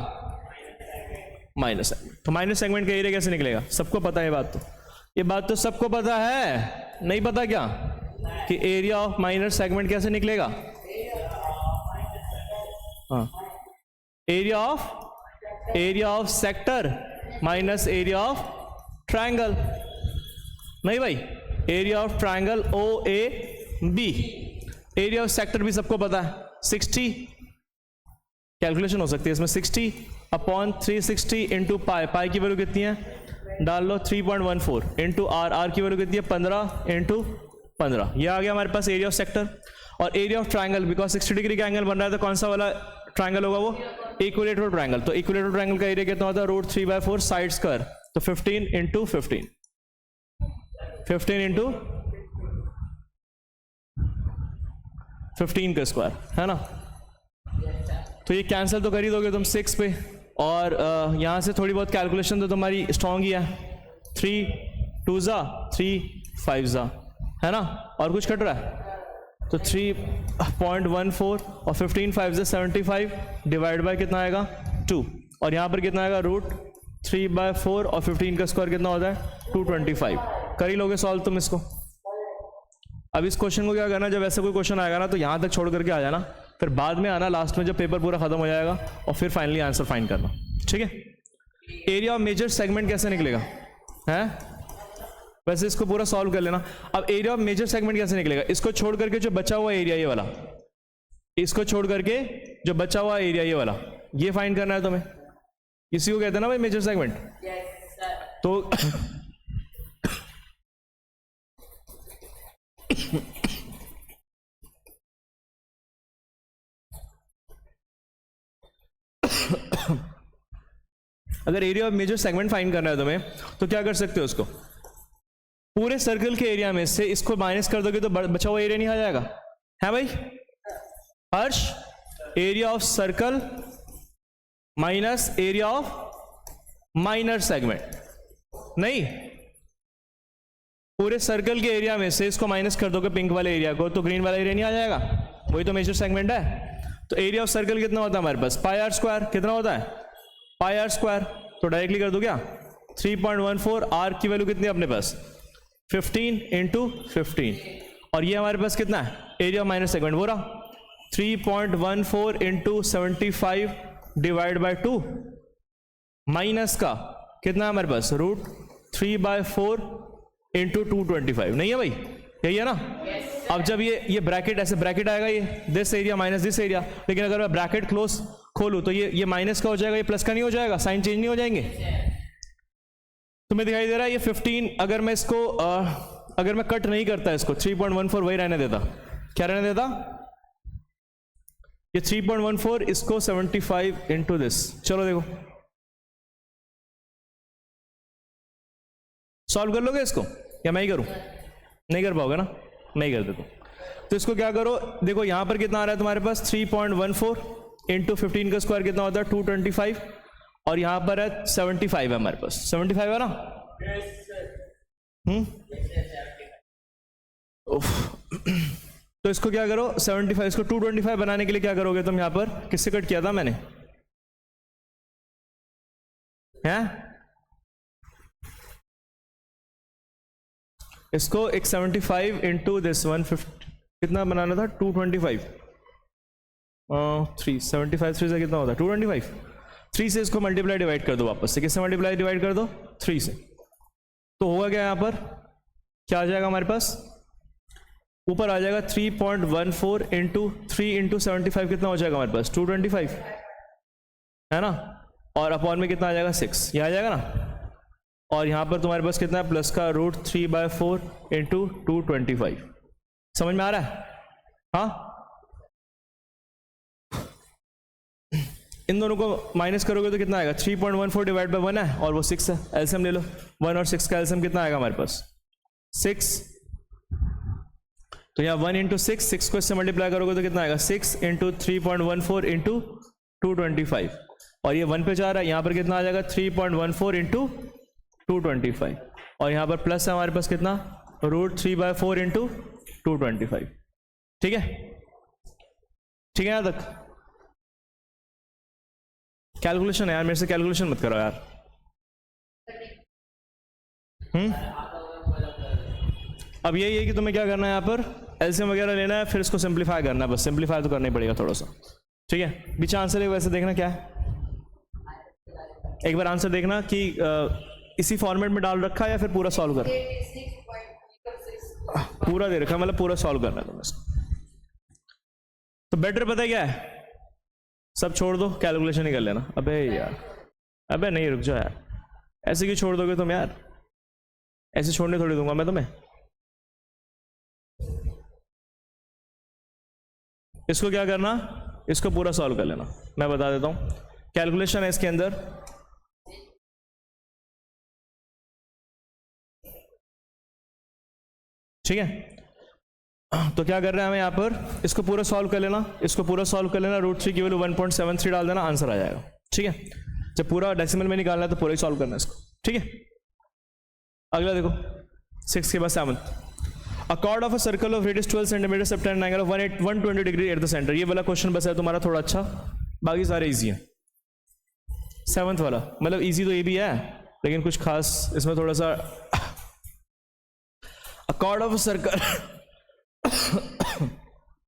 Minus segment. तो माइनस सेगमेंट का एरिया कैसे निकलेगा? सबको पता है ये बात तो सबको पता है, नहीं पता क्या कि एरिया ऑफ माइनर सेगमेंट कैसे निकलेगा? हाँ, area of sector minus area of triangle. नहीं भाई, area of triangle OAB। Area of sector भी सबको पता है, 60 कैलकुलेशन हो सकती है इसमें, 60 अपॉन 360 इंटू पाई की वैल्यू कितनी है डाल लो, 3.14 इंटू आर की वैल्यू कितनी है 15 इंटू 15। ये आ गया हमारे पास एरिया ऑफ सेक्टर। और area of triangle, because 60 degree का एंगल बन रहा है तो कौन सा वाला ट्रायंगल होगा? वो इक्विलेटरल ट्रायंगल। तो इक्विलेटरल ट्रायंगल का एरिया कितना होता है? √3/4 साइड स्क्वायर, तो 15 इंटू 15 इंटू 15 का स्क्वायर, है ना? तो ये कैंसिल तो कर ही दोगे तुम 6 पे, और यहाँ से थोड़ी बहुत कैलकुलेशन तो तुम्हारी स्ट्रॉन्ग ही है, 3 2 ज़ा 3 5 ज़ा, है ना? और कुछ कट रहा है तो 3.14 और 15 5 ज़ा 75 डिवाइड बाय कितना आएगा 2, और यहाँ पर कितना आएगा √3/4 और 15 का स्क्वायर कितना होता है 225। कर ही लोगे सॉल्व तुम इसको। अब इस क्वेश्चन को क्या करना, जब ऐसा कोई क्वेश्चन आएगा ना तो यहाँ तक छोड़ करके आ जाना, फिर बाद में आना लास्ट में जब पेपर पूरा खत्म हो जाएगा, और फिर फाइनली आंसर फाइंड करना, ठीक है? एरिया ऑफ मेजर सेगमेंट कैसे निकलेगा है? वैसे इसको पूरा सॉल्व कर लेना। अब एरिया ऑफ मेजर सेगमेंट कैसे निकलेगा? इसको छोड़ करके जो बचा हुआ एरिया ये वाला, इसको छोड़ करके जो बचा हुआ एरिया ये वाला, ये फाइंड करना है तुम्हें। इसी को कहते हैं ना भाई मेजर सेगमेंट। तो अगर area of major segment find करना है तुम्हें तो क्या कर सकते हो? उसको पूरे सर्कल के एरिया में से इसको माइनस कर दोगे तो बचा हुआ एरिया नहीं आ जाएगा, है भाई? Harsh, area of circle minus area of minor segment, नहीं, पूरे सर्कल के एरिया में से इसको माइनस कर दोगे पिंक वाले एरिया को, तो ग्रीन वाला एरिया नहीं आ जाएगा, वही तो मेजर सेगमेंट है। तो एरिया ऑफ सर्कल कितना होता है हमारे पास? πr²। कितना होता है? πr²। तो डायरेक्टली कर दो क्या, 3.14, आर की वैल्यू कितनी है अपने पास 15 इंटू 15, और ये हमारे पास कितना है एरिया ऑफ माइनर सेगमेंट, वो रहा 3.14 इंटू 75 डिवाइड बाय 2, माइनस का कितना है हमारे पास √3/4 इंटू 225, नहीं है भाई? यही है ना? अब जब ये ब्रैकेट, ऐसे ब्रैकेट आएगा, ये this area minus this area, लेकिन अगर मैं ब्रैकेट क्लोज खोलूं तो ये माइनस का हो जाएगा, ये प्लस का नहीं हो जाएगा, साइन चेंज नहीं हो जाएंगे। तुम्हें दिखाई दे रहा है ये 15, अगर मैं इसको अगर मैं कट नहीं करता इसको, 3.14 वही रहने देता, क्या रहने देता? ये 3.14, इसको 75 इंटू दिस। चलो देखो सॉल्व कर लोगे इसको या मैं ही करूं? नहीं कर पाओगे ना, नहीं कर देता। तो इसको क्या करो, देखो यहां पर कितना आ रहा है तुम्हारे पास 3.14 इंटू 15 का स्क्वायर कितना होता है 225, और यहां पर है 75 है हमारे पास, 75 है ना? तो इसको क्या करो 75, इसको 225 बनाने के लिए क्या करोगे तुम? यहां पर किससे कट किया था मैंने, हैं? इसको एक 75 इंटू दिस 150 कितना बनाना था 225, 375 3 से कितना होता है 225, 3 से इसको मल्टीप्लाई डिवाइड कर दो वापस से, किससे मल्टीप्लाई डिवाइड कर दो 3 से, तो होगा क्या यहाँ पर, क्या आ जाएगा हमारे पास, ऊपर आ जाएगा 3.14 इंटू 3 इंटू 75 कितना हो जाएगा हमारे पास 225, है ना? और अपॉन में कितना आ जाएगा 6, ये आ जाएगा ना? और यहाँ पर तुम्हारे पास कितना है प्लस का √3/4 इंटू 225। समझ में आ रहा है? हाँ, इन दोनों को माइनस करोगे तो कितना आएगा 3.14 डिवाइड बाय 1 है और वो 6 है, एलसीएम ले लो, 1 और 6 का एलसीएम कितना आएगा हमारे पास 6, तो यहाँ 1 इंटू 6 को इससे मल्टीप्लाई करोगे तो कितना आएगा 6 इंटू 3.14 इंटू 225, और ये 1 पे जा रहा है, यहाँ पर कितना आ जाएगा 3.14 इंटू 225, और यहाँ पर प्लस है हमारे पास कितना √3/4 इंटू 225। ठीक है, ठीक है, यहाँ तक कैलकुलेशन है यार, मेरे से कैलकुलेशन मत करो यार। अब यही है कि तुम्हें क्या करना है, यहाँ पर एलसीएम वगैरह लेना है, फिर इसको सिंप्लीफाई करना है, बस सिंप्लीफाई तो करना ही पड़ेगा थोड़ा सा, ठीक है। बीच आंसर है वैसे देखना क्या है, एक बार आंसर देखना कि इसी फॉर्मेट में डाल रखा है या फिर पूरा सॉल्व कर, पूरा दे रखा मतलब पूरा सॉल्व करना है तुम्हें। तो बेटर पता है क्या है, सब छोड़ दो, कैलकुलेशन ही कर लेना। अबे यार, अबे नहीं, रुक जाओ यार, ऐसे क्यों छोड़ दोगे तुम यार, ऐसे छोड़ने थोड़ी दूंगा मैं तुम्हें। इसको क्या करना, इसको पूरा सॉल्व कर लेना, मैं बता देता हूं कैलकुलेशन है इसके अंदर। ठीक है, तो क्या कर रहे हैं हमें यहाँ पर, इसको पूरा सॉल्व कर लेना, इसको पूरा सॉल्व कर लेना, रूट 3 की वैल्यू 1.73 डाल देना, आंसर आ जाएगा। ठीक है, जब पूरा डेसिमल में निकालना है तो पूरा ही सॉल्व करना है इसको। ठीक है, अगला देखो 6 के बाद 7th, a chord of a circle of radius 12 centimetre subtend angle of 120 degree at the centre. ये वाला क्वेश्चन बस है तुम्हारा थोड़ा अच्छा, बाकी सारे इजी हैं। 7th वाला मतलब इजी तो ये भी है, लेकिन कुछ खास इसमें थोड़ा सा। अ कॉर्ड ऑफ अ सर्कल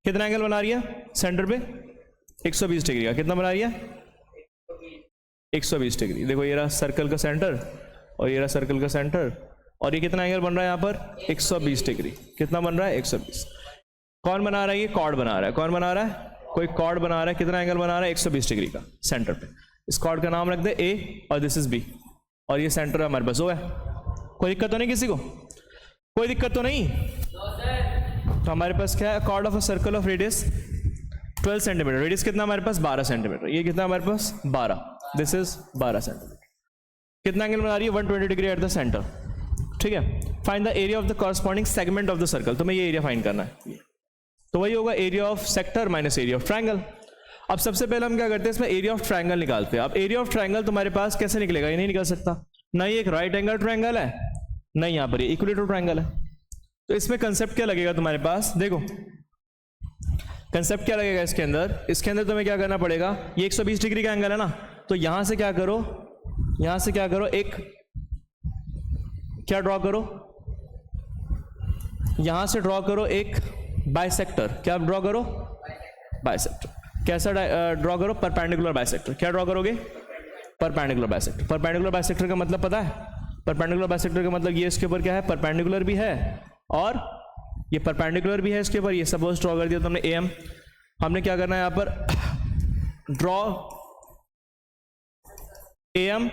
कितना एंगल बना रही है सेंटर पे, 120 डिग्री का। कितना बना रही है, 120 डिग्री। देखो ये रहा सर्कल का सेंटर और ये रहा सर्कल का सेंटर, और ये कितना एंगल बन रहा है यहाँ पर, 120 डिग्री। कितना बन रहा है, 120। कौन बना रहा है, ये कॉर्ड बना रहा है। कौन बना रहा है, कोई कॉर्ड बना रहा है। कितना एंगल बना रहा है, 120 डिग्री का सेंटर पे। इस कॉर्ड का नाम रख दे ए और दिस इज बी, और ये सेंटर हमारे पास वो है। कोई दिक्कत तो नहीं किसी को, कोई दिक्कत तो नहीं। तो हमारे पास क्या है, chord of a circle of radius 12 centimetre. Radius कितना हमारे पास, 12 सेंटीमीटर। ये कितना हमारे पास, 12, दिस इज 12 सेंटीमीटर। कितना एंगल बना रही है, 120 डिग्री एट द सेंटर। ठीक है, find the area of the corresponding segment of the circle. तुम्हें ये एरिया फाइंड करना है, तो वही होगा area of sector minus area of triangle. अब सबसे पहले हम क्या करते हैं, इसमें एरिया ऑफ ट्रायंगल निकालते हैं। अब एरिया ऑफ ट्रायंगल तुम्हारे पास कैसे निकलेगा, ये नहीं निकल सकता, ना ये एक राइट एंगल ट्रायंगल है, नहीं यहाँ पर ये इक्विलेटरल ट्रायंगल है। तो इसमें कंसेप्ट क्या लगेगा तुम्हारे पास, देखो कंसेप्ट क्या लगेगा इसके अंदर। इसके अंदर तुम्हें क्या करना पड़ेगा, ये 120 डिग्री का एंगल है ना, तो यहां से क्या करो, यहां से क्या करो, एक क्या ड्रॉ करो, यहां से ड्रॉ करो एक बाइसेक्टर। क्या ड्रॉ करो, बाइसेक्टर। कैसा ड्रॉ करो, परपेंडिकुलर बाइसेक्टर। क्या ड्रॉ करोगे, परपेंडिकुलर बाइसेक्टर। परपेंडिकुलर बाइसेक्टर का मतलब पता है, परपेंडिकुलर बाइसेक्टर का मतलब ये इसके ऊपर क्या है, परपेंडिकुलर भी है और ये परपेंडिकुलर भी है इसके ऊपर। ये सपोज ड्रॉ कर दिया तुमने एम, हमने क्या करना है यहाँ पर, draw M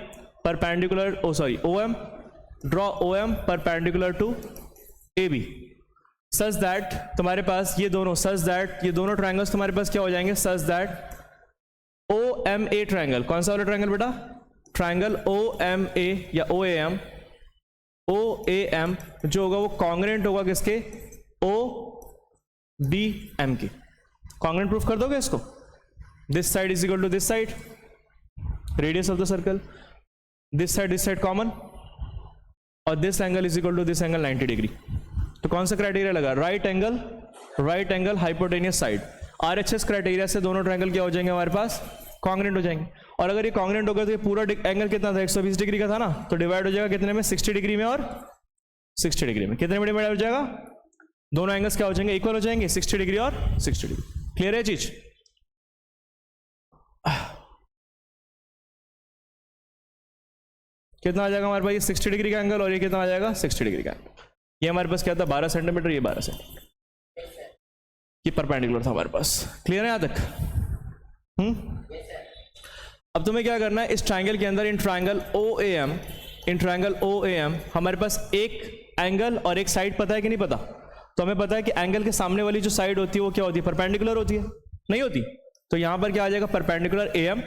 perpendicular, O sorry OM, draw OM perpendicular to A B, such that तुम्हारे पास ये दोनों, सच दैट ये दोनों ट्रायंगल्स तुम्हारे पास क्या हो जाएंगे, such that O M A triangle. कौन सा वाला ट्रायंगल बेटा, ट्रायंगल ओ एम ए या ओ A M, O A M जो होगा वो कॉन्ग्रेंट होगा किसके, ओ बी एम के। कॉन्ग्रेंट प्रूफ कर दोगे इसको, this side is equal to this side, radius of the circle, this side common, और this angle is equal to this angle 90 degree. तो कौन सा क्राइटेरिया लगा, right angle hypotenuse side. RHS criteria से दोनों ट्रायंगल क्या हो जाएंगे हमारे पास, कॉन्ग्रेंट हो जाएंगे। और अगर ये कॉन्ग्रेंट होगा तो ये पूरा एंगल कितना था, 120 डिग्री का था ना, तो डिवाइड हो जाएगा कितने में, 60 डिग्री में और 60 डिग्री में। कितने में डिवाइड हो जाएगा, दोनों एंगल्स क्या हो जाएंगे, इक्वल हो जाएंगे, 60 डिग्री और 60 डिग्री। क्लियर है चीज, कितना आ जाएगा हमारे पास, ये 60 डिग्री का एंगल और ये कितना आ जाएगा, 60 डिग्री का एंगल। ये हमारे पास क्या था, 12 सेंटीमीटर, ये 12 सेंटीमीटर, ये परपेंडिकुलर था हमारे पास। क्लियर है यहां तक, अब तुम्हें क्या करना है, इस ट्रायंगल के अंदर in triangle O A M हमारे पास एक एंगल और एक साइड पता है कि नहीं पता। तो हमें पता है कि एंगल के सामने वाली जो साइड होती है वो क्या होती है, परपेंडिकुलर होती है, नहीं होती। तो यहां पर क्या आ जाएगा, परपेंडिकुलर ए एम,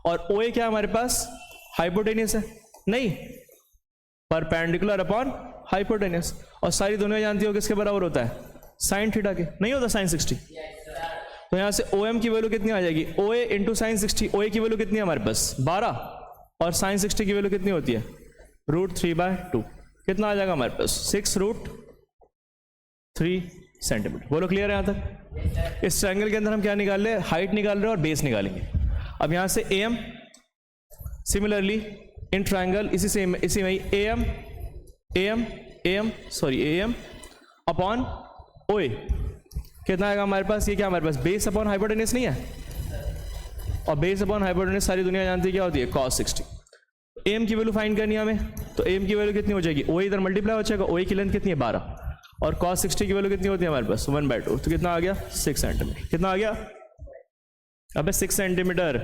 और ओ ए क्या हमारे पास, हाइपोटेनियस है, नहीं, परपेंडिकुलर अपॉन हाइपोटेनियस। और सारी दुनिया जानती हो किसके बराबर होता है, साइन थीटा के, नहीं होता साइन 60। तो यहां से ओ एम की वैल्यू कितनी आ जाएगी, ओ ए इंटू साइन 60। ओ ए की वैल्यू कितनी है हमारे पास, 12, और साइन 60 की वैल्यू कितनी होती है, √3/2। कितना आ जाएगा हमारे पास, 6√3 सेंटीमीटर। बोलो क्लियर है यहां तक। इस ट्रायंगल के अंदर हम क्या निकाल रहे हैं, हाइट निकाल रहे हैं और बेस निकालेंगे। अब यहां से एम सिमिलरली इन ट्राइंगल इसी में M M M sorry M upon OA कितना आएगा हमारे पास, ये क्या हमारे पास बेस अपॉन हाइपोटेन्यूज नहीं है, और बेस अपॉन हाइपोटेन्यूज सारी दुनिया जानती है क्या होती है, cos 60। एम की वैल्यू फाइंड करनी है हमें, तो एम की वैल्यू कितनी हो जाएगी, ओ इधर मल्टीप्लाई हो जाएगा, ओ की लेंथ कितनी है 12, और cos 60 की वैल्यू कितनी होती है हमारे पास 1/2, तो कितना आ गया 6 सेंटीमीटर। कितना आ गया, अबे 6 सेंटीमीटर।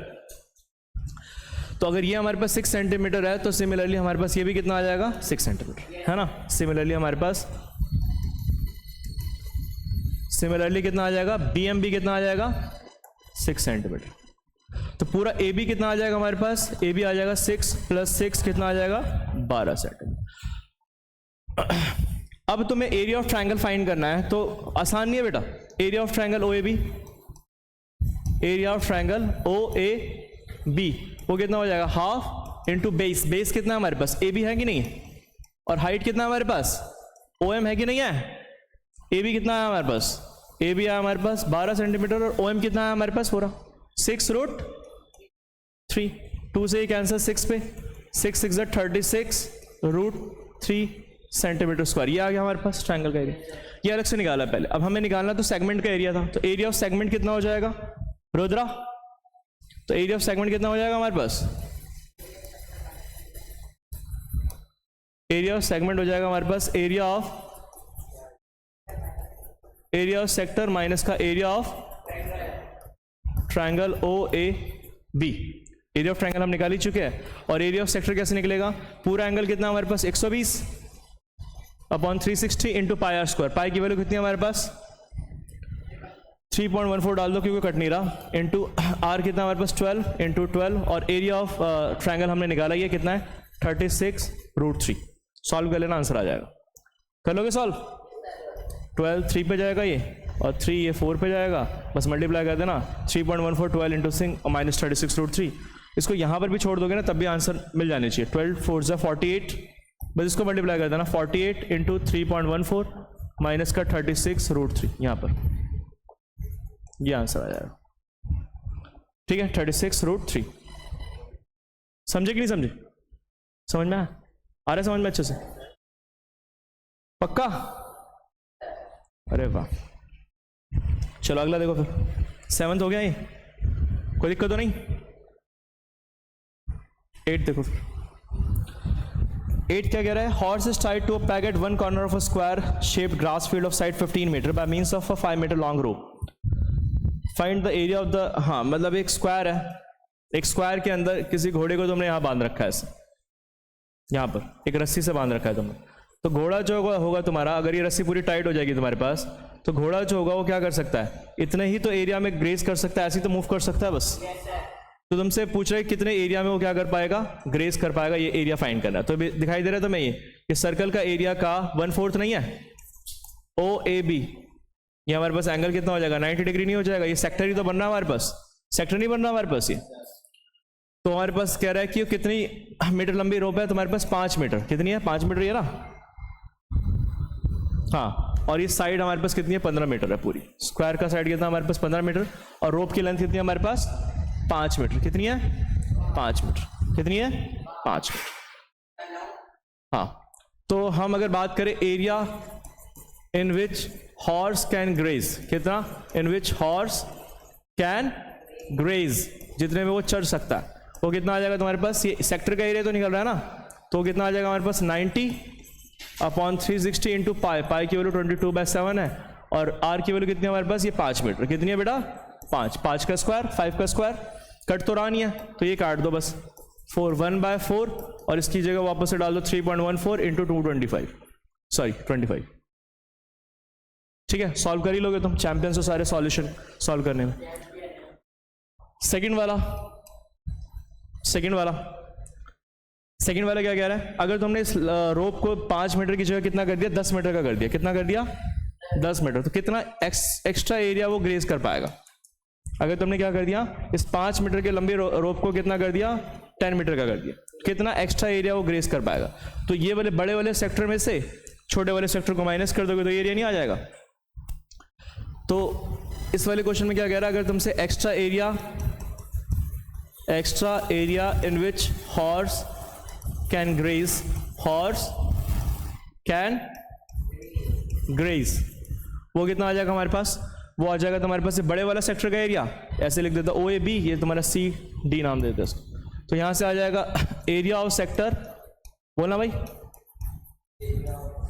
तो अगर ये हमारे पास 6 सेंटीमीटर है तो सिमिलरली हमारे पास ये भी कितना आ जाएगा 6 सेंटीमीटर, है ना। सिमिलरली हमारे पास कितना आ जाएगा, BM भी कितना आ जाएगा 6 सेंटीमीटर। तो पूरा AB कितना आ जाएगा हमारे पास, AB आ जाएगा 6 + 6 कितना आ जाएगा 12 सेंटीमीटर। अब तुम्हें एरिया ऑफ ट्रायंगल फाइंड करना है, तो आसान नहीं है बेटा। Area of triangle OAB, area of triangle OAB वो कितना हो जाएगा, हाफ इंटू बेस। बेस कितना है हमारे पास, AB है कि नहीं है, और हाइट कितना है हमारे पास OM है कि नहीं है। AB कितना है हमारे पास, AB है हमारे पास 12 सेंटीमीटर, और OM कितना है हमारे पास पूरा 6√3। 2 से ही कैंसर 6 पे, 6 6 36√3 सेंटीमीटर स्क्वायर। ये आ गया हमारे पास ट्रायंगल का एरिया। ये अलग से निकाला पहले, अब हमें निकालना तो सेगमेंट का एरिया था। तो एरिया ऑफ सेगमेंट कितना हो जाएगा रुद्रा, तो एरिया ऑफ सेगमेंट कितना हो जाएगा हमारे पास, एरिया ऑफ सेगमेंट हो जाएगा हमारे पास एरिया ऑफ सेक्टर माइनस का area of triangle OAB। Area of triangle हम निकाल ही चुके हैं, और एरिया ऑफ सेक्टर कैसे निकलेगा, पूरा एंगल कितना हमारे पास 120 upon 360 into pi are square. Pi की वैल्यू कितनी है हमारे पास 3.14 डाल दो क्योंकि कट नहीं रहा, इंटू आर कितना हमारे पास 12 इंटू 12, और एरिया ऑफ ट्रायंगल हमने निकाला ये कितना है 36√3। सॉल्व कर लेना, आंसर आ जाएगा। कर लोगे सॉल्व, 12 3 पे जाएगा ये, और 3 ये 4 पे जाएगा, बस मल्टीप्लाई कर देना 3.14 12 इंटू माइनस 36√3। इसको यहाँ पर भी छोड़ दोगे ना तब भी आंसर मिल जानी चाहिए। 12 4 = 48, बस इसको मल्टीप्लाई कर देना 48 इंटू 3.14 माइनस का 36√3, यहाँ पर ये आंसर आ जाएगा। ठीक है 36√3। समझे कि नहीं समझे, समझ में आ रहा है, समझ में अच्छे से, पक्का। अरे वाह, चलो अगला देखो फिर। 7th हो गया ये, कोई दिक्कत तो नहीं। 8 देखो फिर। 8 क्या कह रहा है, horse is tied to a peg at one corner of a square shaped grass field of side 15 metre by means of a 5 metre long rope. Find the area of the, हाँ मतलब एक स्क्वायर है, एक square के अंदर किसी घोड़े को तुमने यहाँ बांध रखा है, ऐसे यहाँ पर एक रस्सी से बांध रखा है तुमने। तो घोड़ा जो होगा तुम्हारा, अगर ये रस्सी पूरी टाइट हो जाएगी तुम्हारे पास, तो घोड़ा जो होगा वो क्या कर सकता है, इतने ही तो एरिया में ग्रेज कर सकता है, ऐसे ही तो मूव कर सकता है बस। तो तुमसे पूछ रहे कितने एरिया में वो क्या कर पाएगा, ग्रेज कर पाएगा, ये एरिया फाइंड करना है। तो दिखाई दे रहा है तुम्हें ये सर्कल का एरिया का 1/4 नहीं है, OAB। ये हमारे पास एंगल कितना हो जाएगा 90 डिग्री नहीं हो जाएगा, ये सेक्टर ही तो बन रहा है हमारे पास, सेक्टर नहीं बन रहा हमारे पास ये। तो हमारे पास कह रहा है कि कितनी मीटर लंबी रोप है तुम्हारे पास, 5 मीटर। कितनी है 5 मीटर, ये ना, हाँ। और ये साइड हमारे पास कितनी है 15 मीटर है पूरी। स्क्वायर का साइड कितना हमारे पास 15 मीटर, और रोप की लेंथ कितनी है हमारे पास 5 मीटर। कितनी है 5 मीटर। कितनी है 5 मीटर, हाँ। तो हम अगर बात करें area in which horse can graze, कितना, in which horse can graze, जितने में वो चढ़ सकता है, वो कितना आ जाएगा तुम्हारे पास, ये सेक्टर का एरिया तो निकल रहा है ना, तो कितना आ जाएगा हमारे पास 90 अपॉन 360 इंटू पाई। पाई की वैल्यू 22/7 है, और आर की वैल्यू कितनी है हमारे पास, ये 5 मीटर। कितनी है बेटा 5, 5 का स्क्वायर 5 का स्क्वायर, कट तो रहा नहीं है तो ये काट दो बस, 4 1/4, और इसकी जगह वापस से डाल दो 3.14 इंटू 225, सॉरी 25। ठीक है, सॉल्व कर ही लोगे तुम, चैंपियंस हो सारे सॉल्यूशन सॉल्व करने में। सेकंड वाला क्या कह रहा है, अगर तुमने इस रोप को 5 मीटर की जगह कितना कर दिया, 10 मीटर का कर दिया। कितना कर दिया 10 मीटर, तो कितना एक्स्ट्रा एरिया वो ग्रेज कर पाएगा। अगर तुमने क्या कर दिया, इस 5 मीटर के लंबी रोप को कितना कर दिया 10 मीटर का कर दिया, कितना एक्स्ट्रा एरिया वो ग्रेज कर पाएगा। तो ये वाले बड़े वाले सेक्टर में से छोटे वाले सेक्टर को माइनस कर दोगे तो एरिया नहीं आ जाएगा। तो इस वाले क्वेश्चन में क्या कह रहा है, अगर तुमसे extra area extra area in which horse can graze, horse can graze, वो कितना आ जाएगा हमारे पास? वो आ जाएगा तुम्हारे पास बड़े वाला सेक्टर का एरिया, ऐसे लिख देता ओ ए बी, ये तुम्हारा सी डी नाम देते हैं इसको। तो यहां से आ जाएगा एरिया ऑफ सेक्टर, बोलना भाई,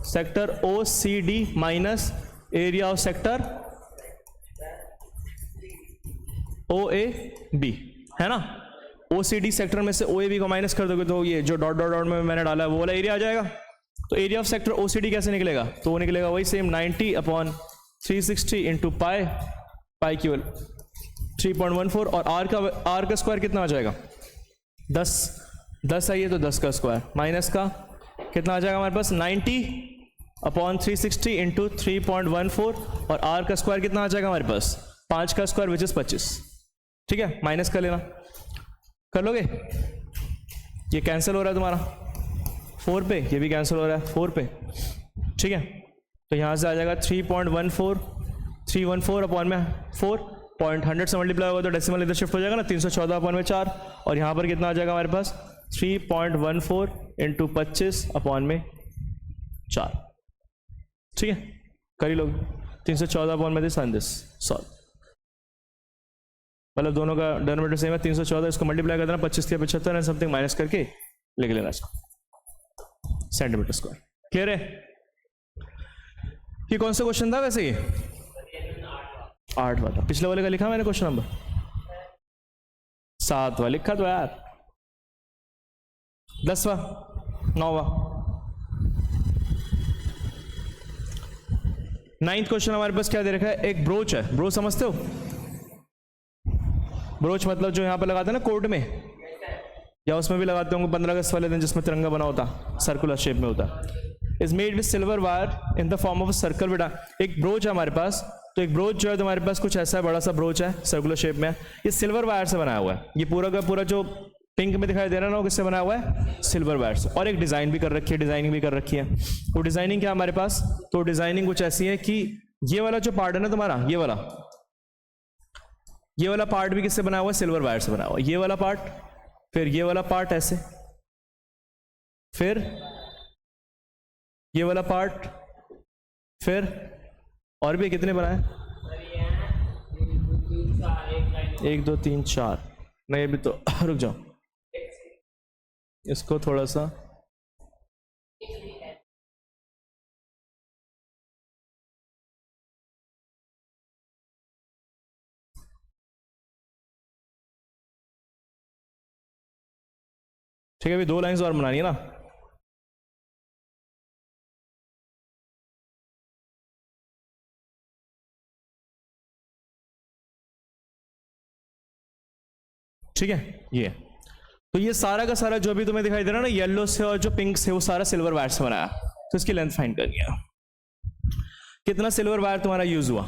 sector O C D minus area of sector O A B, है ना। ओ सी डी सेक्टर में से ओ ए बी को माइनस कर दोगे तो ये जो डॉट डॉट डॉट में मैंने डाला है वो वाला एरिया आ जाएगा। तो area of sector O C D कैसे निकलेगा? तो वो निकलेगा वही same 90 upon 360 into pi, pi की 3.14, और आर का स्क्वायर कितना आ जाएगा? 10 आइए तो 10 का स्क्वायर माइनस का कितना आ जाएगा हमारे पास? 90 अपॉन 360 इंटू 3.14, और आर का स्क्वायर कितना आ जाएगा हमारे पास? 5 का स्क्वायर विच इज 25, ठीक है। माइनस कर लेना, कर लोगे? ये कैंसिल हो रहा है तुम्हारा 4 पे, ये भी कैंसिल हो रहा है 4 पे, ठीक है। तो यहाँ से आ जाएगा 3.14 अपॉन में 4, 100 से मल्टीप्लाई होगा तो डेसिमल इधर शिफ्ट हो जाएगा ना, 314 अपॉन में 4, और यहाँ पर कितना आ जाएगा हमारे पास? 3.14 इंटू 25 अपॉन में 4, ठीक है। कर ही लोग 314 अपॉन में 30 सॉल्व, मतलब दोनों का डिनोमिनेटर सेम है 314, इसको मल्टीप्लाई कर देना 25 के 75 एंड समथिंग माइनस करके लिख लेना इसको सेंटीमीटर स्क्वायर। क्लियर है? ये कौन सा क्वेश्चन था वैसे? ये 8वां था। पिछले वाले का लिखा मैंने क्वेश्चन नंबर 7वां लिखा तो यार, 10वां, 9वां, 9th क्वेश्चन हमारे पास क्या दे रखा है? एक ब्रोच है, ब्रोच समझते हो? ब्रोच मतलब जो यहाँ पे लगाते हैं ना कोर्ट में, या उसमें भी लगाते होंगे 15 अगस्त वाले दिन, जिसमें तिरंगा बना होता, सर्कुलर शेप में होता। Is made with silver wire in the form of circle. बेटा एक ब्रोच है हमारे पास, तो एक ब्रोच जो है तुम्हारे पास कुछ ऐसा है, बड़ा सा ब्रोच है सर्कुलर शेप में, ये सिल्वर वायर से बनाया हुआ है। ये पूरा का पूरा जो पिंक में दिखाई दे रहा है ना, वो किससे बना हुआ है? सिल्वर वायर से। और एक डिजाइन भी कर रखी है, डिजाइनिंग भी कर रखी है। वो डिजाइनिंग क्या है हमारे पास? तो डिजाइनिंग कुछ ऐसी है कि ये वाला जो पार्ट है ना तुम्हारा, ये वाला पार्ट भी किससे बना हुआ है? सिल्वर वायर से बना हुआ है। ये वाला पार्ट, फिर ये वाला पार्ट ऐसे, फिर ये वाला पार्ट, फिर और भी कितने बनाए? 1 2 3 4, नहीं अभी तो रुक जाओ, इसको थोड़ा सा ठीक है, अभी 2 लाइन्स और बनानी है ना। ठीक है, ये तो ये सारा का सारा जो भी तुम्हें दिखाई दे रहा है ना, येलो से और जो पिंक से, वो सारा सिल्वर वायर से बनाया। तो इसकी लेंथ फाइंड करनी है। कितना सिल्वर वायर तुम्हारा यूज हुआ?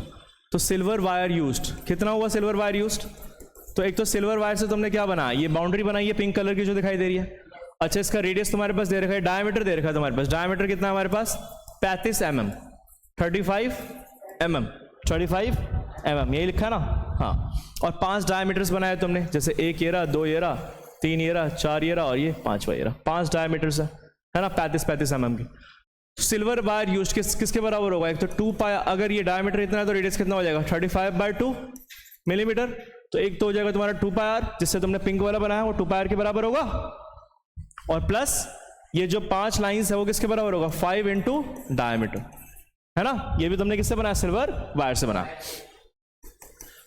तो सिल्वर वायर यूज्ड कितना हुआ? सिल्वर वायर यूज्ड, तो एक तो सिल्वर वायर से तुमने क्या बनाया? ये बाउंड्री बनाई है पिंक कलर की जो दिखाई दे रही है। अच्छा, इसका रेडियस तुम्हारे पास दे रखा है, डायमीटर दे रखा है तुम्हारे पास। डायमीटर कितना है हमारे पास? 35 mm, 35 mm, 35 mm, यही लिखा है ना। हाँ, और 5 डायमीटर्स बनाए तुमने, जैसे 1 ये रहा, 2 ये रहा, 3 ये रहा, 4 ये रहा, और ये 5वां ये रहा। 5 डायमीटर्स है ना, 35 mm की। सिल्वर वायर यूज किसके बराबर होगा? एक तो 2 पाई, अगर ये डायमीटर इतना है तो रेडियस कितना हो जाएगा? 35/2 मिलीमीटर। तो एक तो हो जाएगा तुम्हारा 2 पाई r, जिससे तुमने पिंक वाला बनाया वो 2 पाई r के बराबर होगा, और प्लस ये जो 5 लाइंस है वो किसके बराबर होगा? 5 इंटू डायमीटर, है ना। ये भी तुमने किससे बनाया? सिल्वर वायर से बनाया।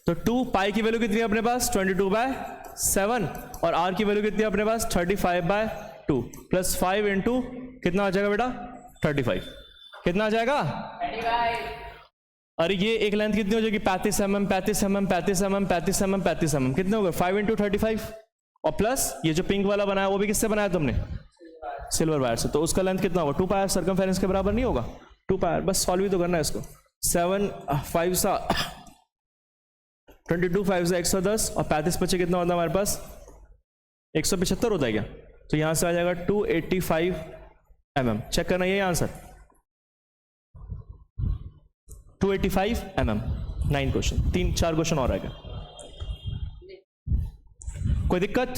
तो 2 पाई की वैल्यू कितनी है अपने पास? 22/7, और r की वैल्यू कितनी है अपने पास? 35/2 प्लस 5 इंटू कितना आ जाएगा बेटा? 35। कितना आ जाएगा? 35। अरे ये एक लेंथ कितनी हो जाएगी? 35 mm, 35 mm, 35 mm, 35 mm, 35 mm, कितने हो गए? 5 इंटू 35, और प्लस ये जो पिंक वाला बनाया वो भी किससे बनाया तुमने? सिल्वर वायर से। तो उसका लेंथ कितना होगा? 2 पाई r सर्कमफेरेंस के बराबर नहीं होगा? 2 पाई r, बस सॉल्व ही तो करना है इसको। 7 5 सा 22, 5 से 110, और 35 बचे कितना होता है हमारे पास? 175 होता है क्या? तो यहां से आ जाएगा 285 mm। चेक करना, यही आंसर 285 mm। 9 क्वेश्चन, 3-4 क्वेश्चन और आएगा। कोई दिक्कत?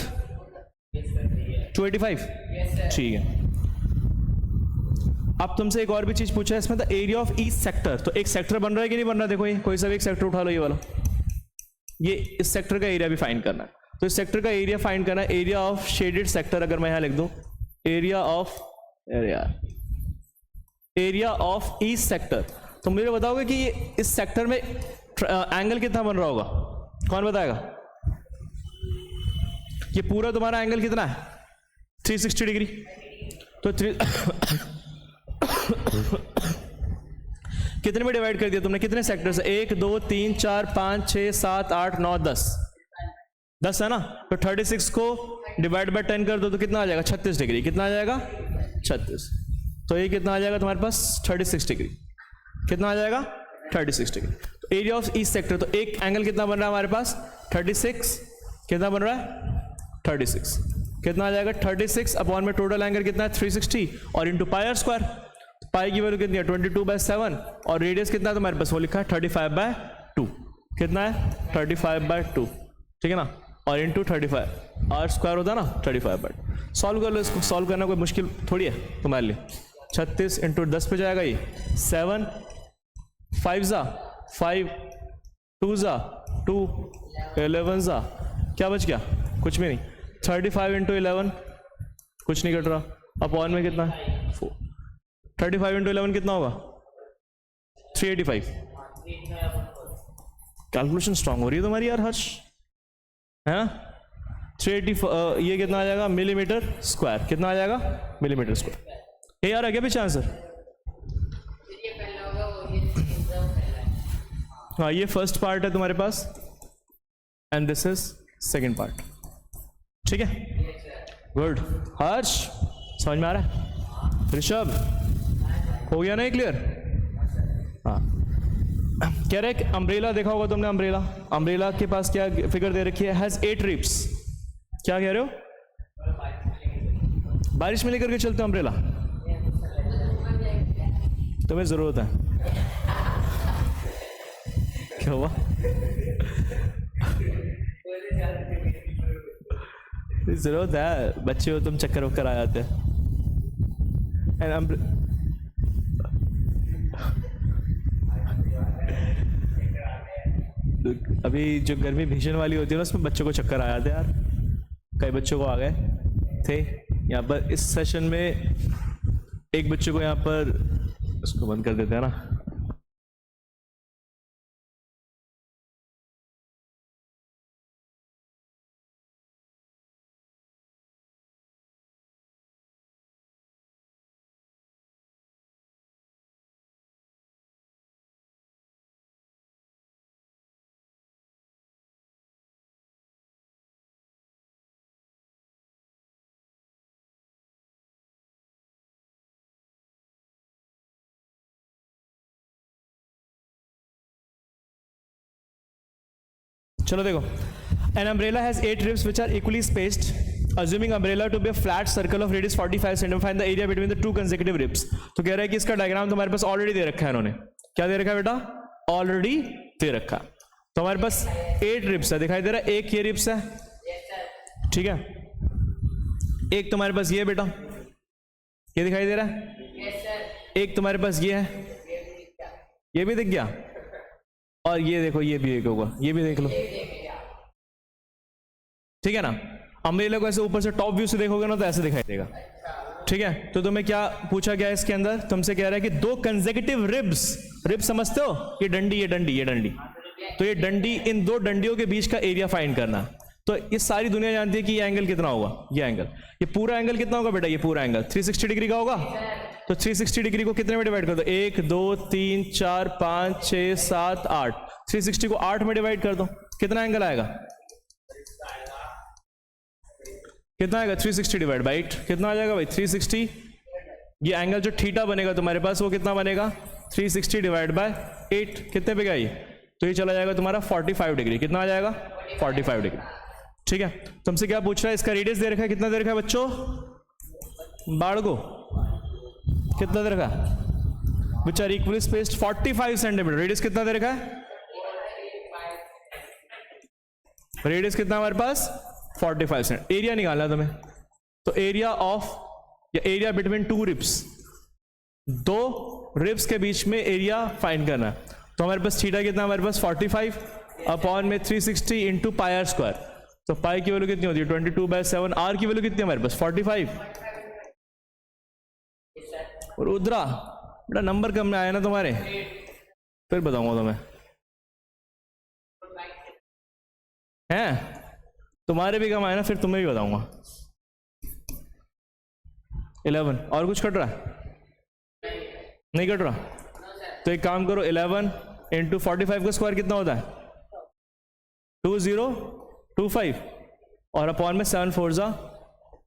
285, ठीक है। अब तुमसे एक और भी चीज पूछा है इसमें, the area of each sector. तो एक सेक्टर बन रहा है कि नहीं बन रहा? देखो ये कोई सा भी एक सेक्टर उठा लो, ये वाला, ये इस सेक्टर का एरिया भी फाइंड करना है। तो इस सेक्टर का एरिया फाइंड करना है, एरिया ऑफ शेडेड सेक्टर। अगर मैं यहां लिख दूं एरिया ऑफ ईच सेक्टर, तो मुझे बताओगे कि ये इस सेक्टर में एंगल कितना बन रहा होगा? कौन बताएगा? ये पूरा तुम्हारा एंगल कितना है? 360 डिग्री। तो कितने में डिवाइड कर दिया तुमने? कितने सेक्टर से? 1 2 3 4 5 6 7 8 9 10 है ना? तो 36 को डिवाइड बाय 10 कर दो तो कितना आ जाएगा? 36 डिग्री। कितना आ जाएगा? 36। तो ये कितना आ जाएगा तुम्हारे पास? 36 डिग्री। कितना आ जाएगा? 36 डिग्री। तो एरिया ऑफ ईच सेक्टर, तो एक एंगल कितना बन रहा है हमारे पास? 36। कितना बन रहा है? 36। कितना आ जाएगा? 36 अपॉन में टोटल एंगल कितना है? 360 और into pi are square. Pi की वैल्यू कितनी है? 22/7 और रेडियस कितना है तुम्हारे पास? वो लिखा है 35/2। कितना है? 35/2, ठीक है ना? और इंटू 35 आर स्क्वायर होता है ना 35/2। सॉल्व कर लो इसको। सॉल्व करना कोई मुश्किल थोड़ी है तुम्हारे लिए। 36 इंटू 10 पे जाएगा ये 7 5 ज़ा 5 2 ज़ा 2 11 ज़ा क्या बच गया? कुछ भी नहीं। 35 इंटू 11 कुछ नहीं कट रहा। अपॉन में कितना है? 4। 35 इंटू 11 कितना होगा? 385। कैलकुलेशन स्ट्रांग हो रही है तुम्हारी यार हर्ष, है ना? 380 ये कितना आ जाएगा? Millimetre square. कितना आ जाएगा? Millimetre square. ये यार है क्या पीछे आंसर? हाँ, ये फर्स्ट पार्ट है तुम्हारे पास and this is second part, ठीक है? गुड। हर्ष समझ में आ रहा है? ऋषभ हो गया ना ये क्लियर? हाँ, कह रहे कि अम्ब्रेला देखा होगा तुमने। अम्ब्रेला के पास क्या फिगर दे रखी है? Has 8 ribs. क्या कह रहे हो? बारिश में लेकर के चलते हो अम्ब्रेला? तुम्हें जरूरत है? क्या हुआ? जरूरत है, बच्चे हो तुम, चक्कर वक्कर आ जाते हैं। अभी जो गर्मी भीषण वाली होती है ना, उसमें बच्चों को चक्कर आ जाते हैं यार। कई बच्चों को आ गए थे यहाँ पर इस सेशन में। एक बच्चे को यहाँ पर, इसको बंद कर देते हैं ना। चलो देखो, an umbrella has 8 ribs which are equally spaced. Assuming umbrella to be a flat circle of radius 45 cm, find the area between the 2 consecutive ribs. तो कह रहा है कि इसका डायग्राम तुम्हारे पास ऑलरेडी दे रखा है इन्होंने। क्या दे रखा है बेटा? ऑलरेडी दे रखा। तो हमारे पास 8 रिब्स है, दिखाई दे रहा है। एक ये रिब्स है, ठीक है? एक तुम्हारे पास ये है बेटा, ये दिखाई दे रहा है। एक तुम्हारे पास ये है, ये भी दिख गया। और ये देखो, ये भी एक होगा, ये भी देख लो, ठीक है ना? अम्ब्रेला को ऐसे ऊपर से टॉप व्यू से देखोगे ना तो ऐसे दिखाई देगा, ठीक है? तो तुम्हें क्या पूछा गया इसके अंदर? तुमसे कह रहा है कि 2 कंसेक्यूटिव रिब्स, रिब्स समझते हो? ये डंडी, ये डंडी, ये डंडी। तो ये डंडी, इन 2 डंडियों के बीच का एरिया फाइंड करना। तो ये सारी दुनिया जानती है कि ये एंगल कितना होगा। ये एंगल, ये पूरा एंगल कितना होगा बेटा? ये पूरा एंगल 360 डिग्री का होगा। तो 360 डिग्री को कितने में डिवाइड कर दो? 1 2 3 4 5 6 7 8। 360 को 8 में डिवाइड कर दो, कितना एंगल आएगा? कितना आएगा? 360 डिवाइड बाई 8 कितना आ जाएगा भाई? 360। ये एंगल जो थीटा बनेगा तुम्हारे पास वो कितना बनेगा? 360 डिवाइड बाय 8। कितने पे गया ये? तो ये चला जाएगा तुम्हारा 45 डिग्री। कितना आ जाएगा? 45 डिग्री, ठीक है? तुमसे क्या पूछ रहा है? इसका रेडियस दे रखा है, कितना दे रखा है बच्चों? बाढ़ को कितना दे रखा है? Which are equally spaced 45 centimetre. Radius कितना दे रखा है? रेडियस कितना हमारे पास? 45 सेंटीमीटर। एरिया निकालना है तुम्हें, तो एरिया ऑफ या एरिया बिटवीन टू रिब्स, दो रिब्स के बीच में एरिया फाइंड करना है। तो हमारे पास थीटा कितना, हमारे पास 45 अपॉन में 360 इंटू पाई आर स्क्वायर। तो पाई की वैल्यू कितनी होती है 22/7। आर की वैल्यू कितनी है हमारे पास 45। और रुद्रा बेटा नंबर कम में आया ना तुम्हारे, फिर बताऊंगा तुम्हें। हैं तुम्हारे भी कम आया ना, फिर तुम्हें भी बताऊंगा। 11 और कुछ कट रहा है? नहीं कट रहा? तो एक काम करो, 11 इंटू 45 का स्क्वायर कितना होता है 2025 और अपॉन में 7 4 जा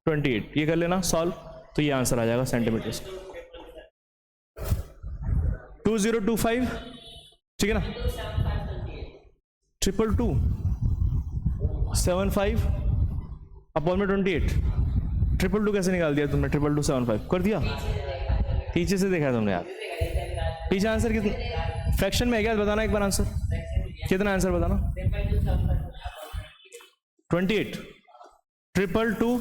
28। ये कर लेना सॉल्व, तो ये आंसर आ जाएगा सेंटीमीटर। 2025 ठीक है ना, 222 75 अपॉन में 28। 222 कैसे निकाल दिया तुमने? 222 75 कर दिया, पीछे से देखा तुमने यार। पीछे आंसर कितना फ्रैक्शन में है क्या, बताना एक बार आंसर कितना, आंसर बताना। 28 222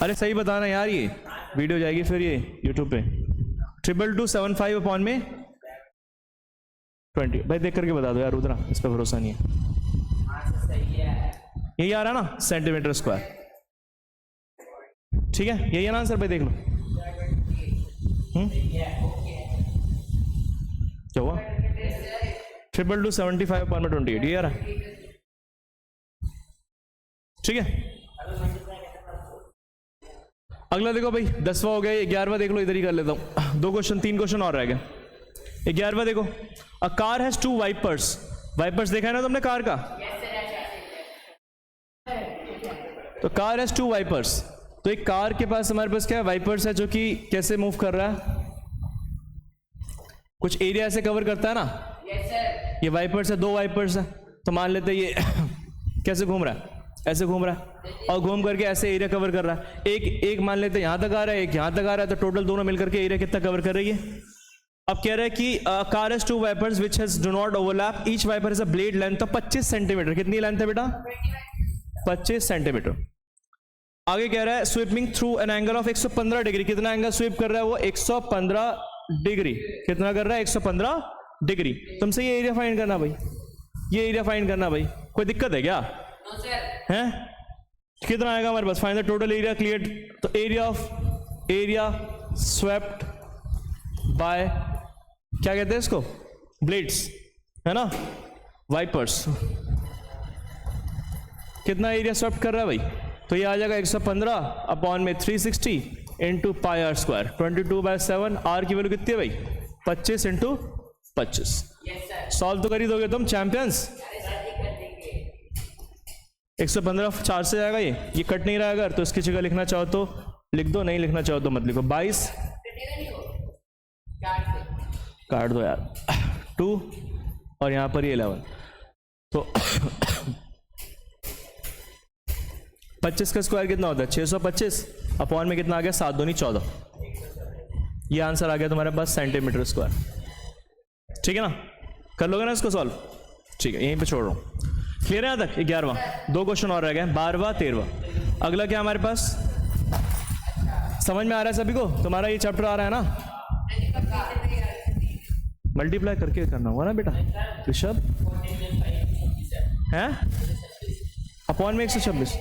अरे सही बताना यार, ये वीडियो जाएगी फिर ये यूट्यूब पे। 222 75 अपॉन में 20। भाई देख करके बता दो यार उधर, इस पर भरोसा नहीं है। यही आ रहा ना सेंटीमीटर स्क्वायर, ठीक है यही है ना आंसर। भाई देख लो क्या हुआ, 222 75 अपॉन में 28 ये आ रहा, ठीक है। अगला देखो भाई 10वां हो गया, 11वां देख लो, इधर ही कर लेता हूं। 2 क्वेश्चन 3 क्वेश्चन और रह गए। 11वां देखो, a car has 2 wipers. Wipers देखा है ना तुमने कार का? तो कार हैज 2 वाइपर्स। तो एक कार के पास हमारे पास क्या है, वाइपर्स है, जो कि कैसे मूव कर रहा है, कुछ एरिया ऐसे कवर करता है ना। ये वाइपर्स है, 2 वाइपर्स है, तो मान लेते ये कैसे घूम रहा है, ऐसे घूम रहा है और घूम करके ऐसे एरिया कवर कर रहा है। एक मान लेते यहां तक आ रहा है, एक यहां तक आ रहा है, तो टोटल दोनों मिलकर के एरिया कितना कवर कर रही है। अब कह रहा है कि car has 2 wipers which has do not overlap, each wiper is a blade length of 25 centimetre. कितनी लेंथ है बेटा 25 सेंटीमीटर। आगे कह रहा है sweeping through an angle of 115 degree. कितना एंगल स्वीप कर रहा है वो 115 डिग्री। कितना कर रहा है 115 डिग्री। तुमसे ये एरिया फाइंड करना भाई, ये एरिया फाइंड करना भाई। कोई दिक्कत है क्या? हैं कितना आएगा हमारे पास, find the total area clear. तो एरिया स्वेप्ट बाय क्या कहते हैं इसको, ब्लेड्स है ना, वाइपर्स। कितना एरिया स्वेप्ट कर रहा है भाई, तो ये आ जाएगा 115 अपॉन में 360 into pi are square. 22/7। R की वैल्यू कितनी है भाई 25 इंटू 25। सॉल्व तो कर ही दोगे तुम चैंपियंस। 115 4 से जाएगा, ये कट नहीं रहा। अगर तो इसकी जगह लिखना चाहो तो लिख दो, नहीं लिखना चाहो तो मत लिखो। 22 काट दो यार 2 और यहां पर ये 11। तो 25 का स्क्वायर कितना होता है 625 अपॉन में कितना आ गया 7 दूनी 14। ये आंसर आ गया तुम्हारे पास सेंटीमीटर स्क्वायर। ठीक है ना, कर लोगे ना इसको सॉल्व? ठीक है, यहीं पे छोड़ रहा हूं। क्लियर है यहां तक? 11वां। 2 क्वेश्चन और रह गए, 12वां 13वां। अगला क्या हमारे पास, समझ में आ रहा है सभी को? तुम्हारा ये चैप्टर आ रहा है ना, मल्टीप्लाई करके करना होगा ना बेटा ऋषभ, है अपॉन में 126।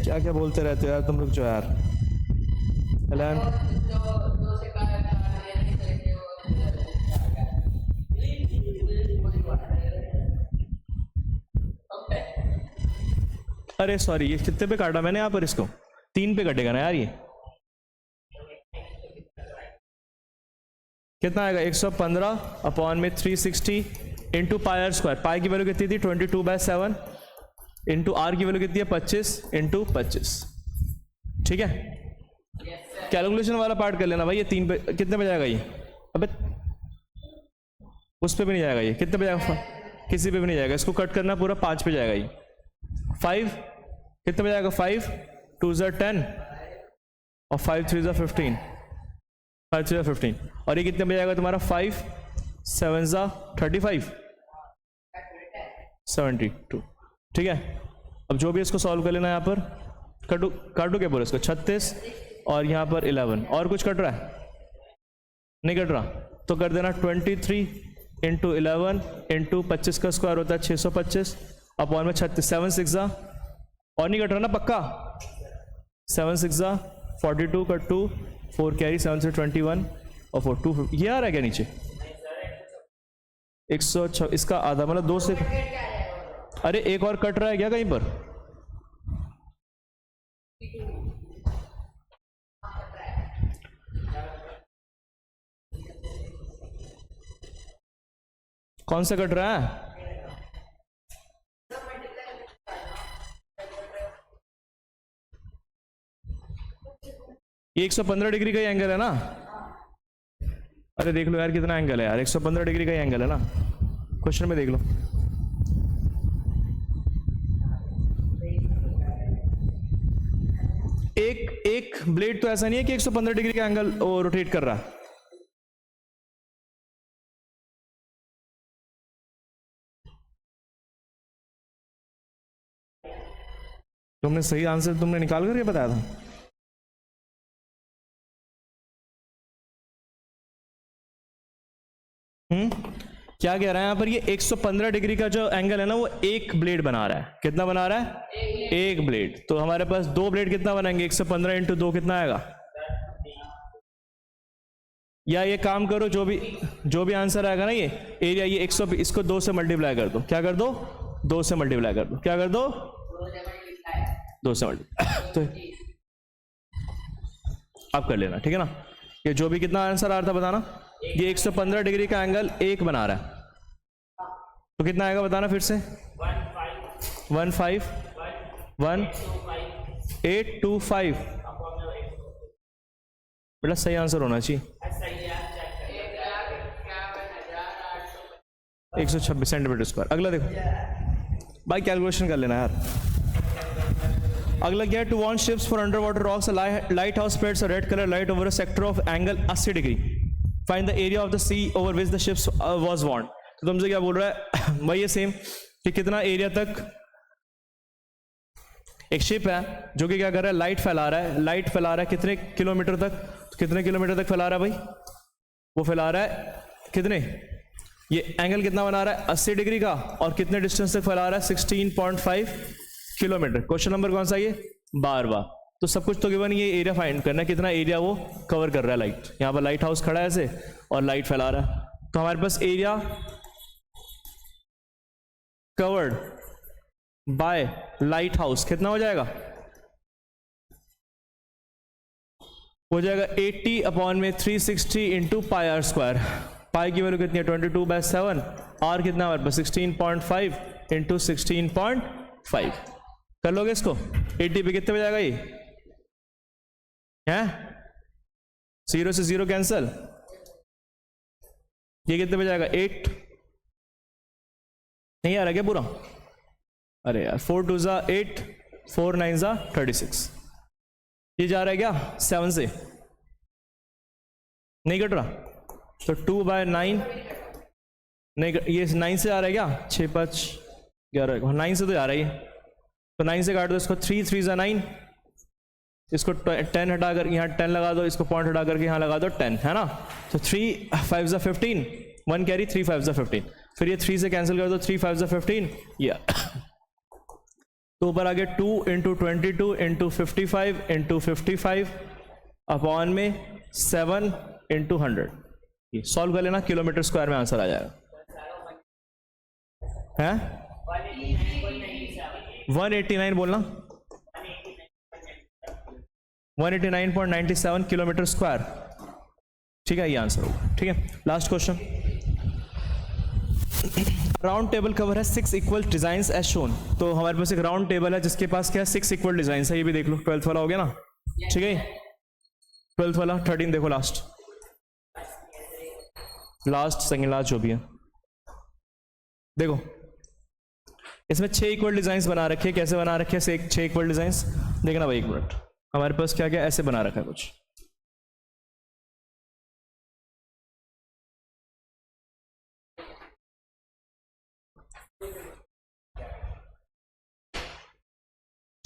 क्या क्या बोलते रहते हो यार तुम लोग जो यार। अरे सॉरी, ये कितने पे काटा मैंने यहाँ पर? इसको 3 पे कटेगा ना यार। ये कितना आएगा 115 अपॉन में 360 into pi are square. Pi की वैल्यू कितनी थी 22/7 इंटू आर की वैल्यू कितनी है 25 इंटू 25। ठीक है, कैलकुलेशन वाला पार्ट कर लेना भाई। ये 3 पे कितने पे जाएगा ये? अबे उस पे भी नहीं जाएगा। ये कितने पे जाएगा? किसी पे भी नहीं जाएगा। इसको कट करना पूरा 5 पे जाएगा। ये 5 कितने पे जाएगा 5 2 10 और 5 3 15। 5 3 15 और ये कितने पे जाएगा तुम्हारा 5 7 ज़ा 35, 72, ठीक है। अब जो भी इसको सॉल्व कर लेना, यहाँ पर काटू क्या बोले इसको, 36 और यहाँ पर 11, और कुछ कट रहा है? नहीं कट रहा, तो कर देना 23 इंटू 11 इंटू 25 का स्क्वायर होता है 625 अपॉन में 36, 7 6 ज़ा, और नहीं कट रहा ना पक्का, 7 6 ज़ा 42 का 2, 4 कैरी, 7 से 21 और 4 2, ये आ रहा है क्या नीचे? 106, इसका आधा मतलब 2 से, अरे एक और कट रहा है क्या कहीं पर? कौन सा कट रहा है? ये 115 डिग्री का एंगल है ना? अरे देख लो यार कितना एंगल है यार, 115 डिग्री का एंगल है ना, क्वेश्चन में देख लो। एक ब्लेड तो ऐसा नहीं है कि 115 डिग्री का एंगल रोटेट कर रहा है। तुमने सही आंसर तुमने निकाल करके बताया था। क्या कह रहा है यहाँ पर? ये 115 डिग्री का जो एंगल है ना, वो एक ब्लेड बना रहा है। कितना बना रहा है? एक ब्लेड। तो हमारे पास दो ब्लेड कितना बनाएंगे? 115 इंटू 2 कितना आएगा? या ये काम करो, जो भी आंसर आएगा ना, ये एरिया, ये 100, इसको 2 से मल्टीप्लाई कर दो। क्या कर दो? 2 से मल्टीप्लाई कर दो। क्या कर दो? 2 से मल्टीप्लाई। तो आप कर लेना, ठीक है ना। ये जो भी कितना आंसर आ रहा था बताना। ये 115 डिग्री का एंगल एक बना रहा है, तो कितना आएगा बताना फिर से। 151,825। बेटा सही आंसर होना चाहिए। 126 सेंटीमीटर स्क्वायर। अगला देखो भाई, कैलकुलेशन कर लेना यार। अगला क्या है? टू वॉन्ट ships for underwater rocks, lighthouse spreads a red colour light over a sector of angle 80 degree. Find the area of the sea over which the ships was warned. तो तुमसे क्या बोल रहा है भाई? ये same कि कितना एरिया तक एक शिप है जो कि क्या कर रहा है? लाइट फैला रहा है। लाइट फैला रहा है कितने किलोमीटर तक? तो कितने किलोमीटर तक फैला रहा है भाई? वो फैला रहा है कितने? ये एंगल कितना बना रहा है? 80 डिग्री का। और कितने डिस्टेंस तक फैला रहा है? 16.5 किलोमीटर। क्वेश्चन नंबर कौन सा ये? 12। तो सब कुछ तो गिवन, ये एरिया फाइंड करना है, कितना एरिया वो कवर कर रहा है लाइट। यहाँ पर लाइट हाउस खड़ा है ऐसे और लाइट फैला रहा है, तो हमारे पास area covered by lighthouse कितना हो जाएगा? हो जाएगा 80 अपॉन में 360 into pi are square. Pi की वैल्यू कितनी है? 22/7। आर कितना हमारे पास? 16.5 इंटू 16.5। कर लोगे इसको? 80 पे कितने बजाएगा ये? हैं? 0 से 0 कैंसल। ये कितने बजाएगा? 8। नहीं आ रहा क्या पूरा? अरे यार 4 2 ज़ा 8, 4 9 ज़ा 36। ये जा रहा है क्या 7 से? नहीं कट रहा, तो 2/9 नहीं, ये 9 से आ रहा है क्या? 6 5 11 9 से तो जा रहा है ये, तो 9 से काट दो इसको। 3 3 ज़ा 9, इसको 10 हटाकर यहाँ 10 लगा दो, इसको पॉइंट हटा करके यहाँ लगा दो 10, है ना। तो 3 5 ज़ा 15, 1 कैरी, 3 5 ज़ा 15। फिर ये 3 से कैंसिल कर दो, 3 5 ज़ा 15, या तो ऊपर आगे 2 इंटू 22 इंटू 55 इंटू 55 अपॉन में 7 इंटू 100। ये सॉल्व कर लेना, किलोमीटर स्क्वायर में आंसर आ जाएगा। हैं? 189 बोलना, 189.97 किलोमीटर स्क्वायर, ठीक है, ये आंसर होगा। ठीक है, last question. Round table cover है 6 इक्वल डिजाइंस एज शोन। तो हमारे पास एक राउंड टेबल है जिसके पास क्या है? 6 इक्वल डिजाइंस है। ये भी देख लो, 12th वाला हो गया ना, ठीक है। 12th वाला 13 देखो, लास्ट सेकेंड लास्ट जो भी है देखो, इसमें 6 इक्वल डिजाइंस बना रखे। कैसे बना रखे? 6 इक्वल डिजाइंस देखना भाई, एक मिनट। हमारे पास क्या क्या ऐसे बना रखा है कुछ।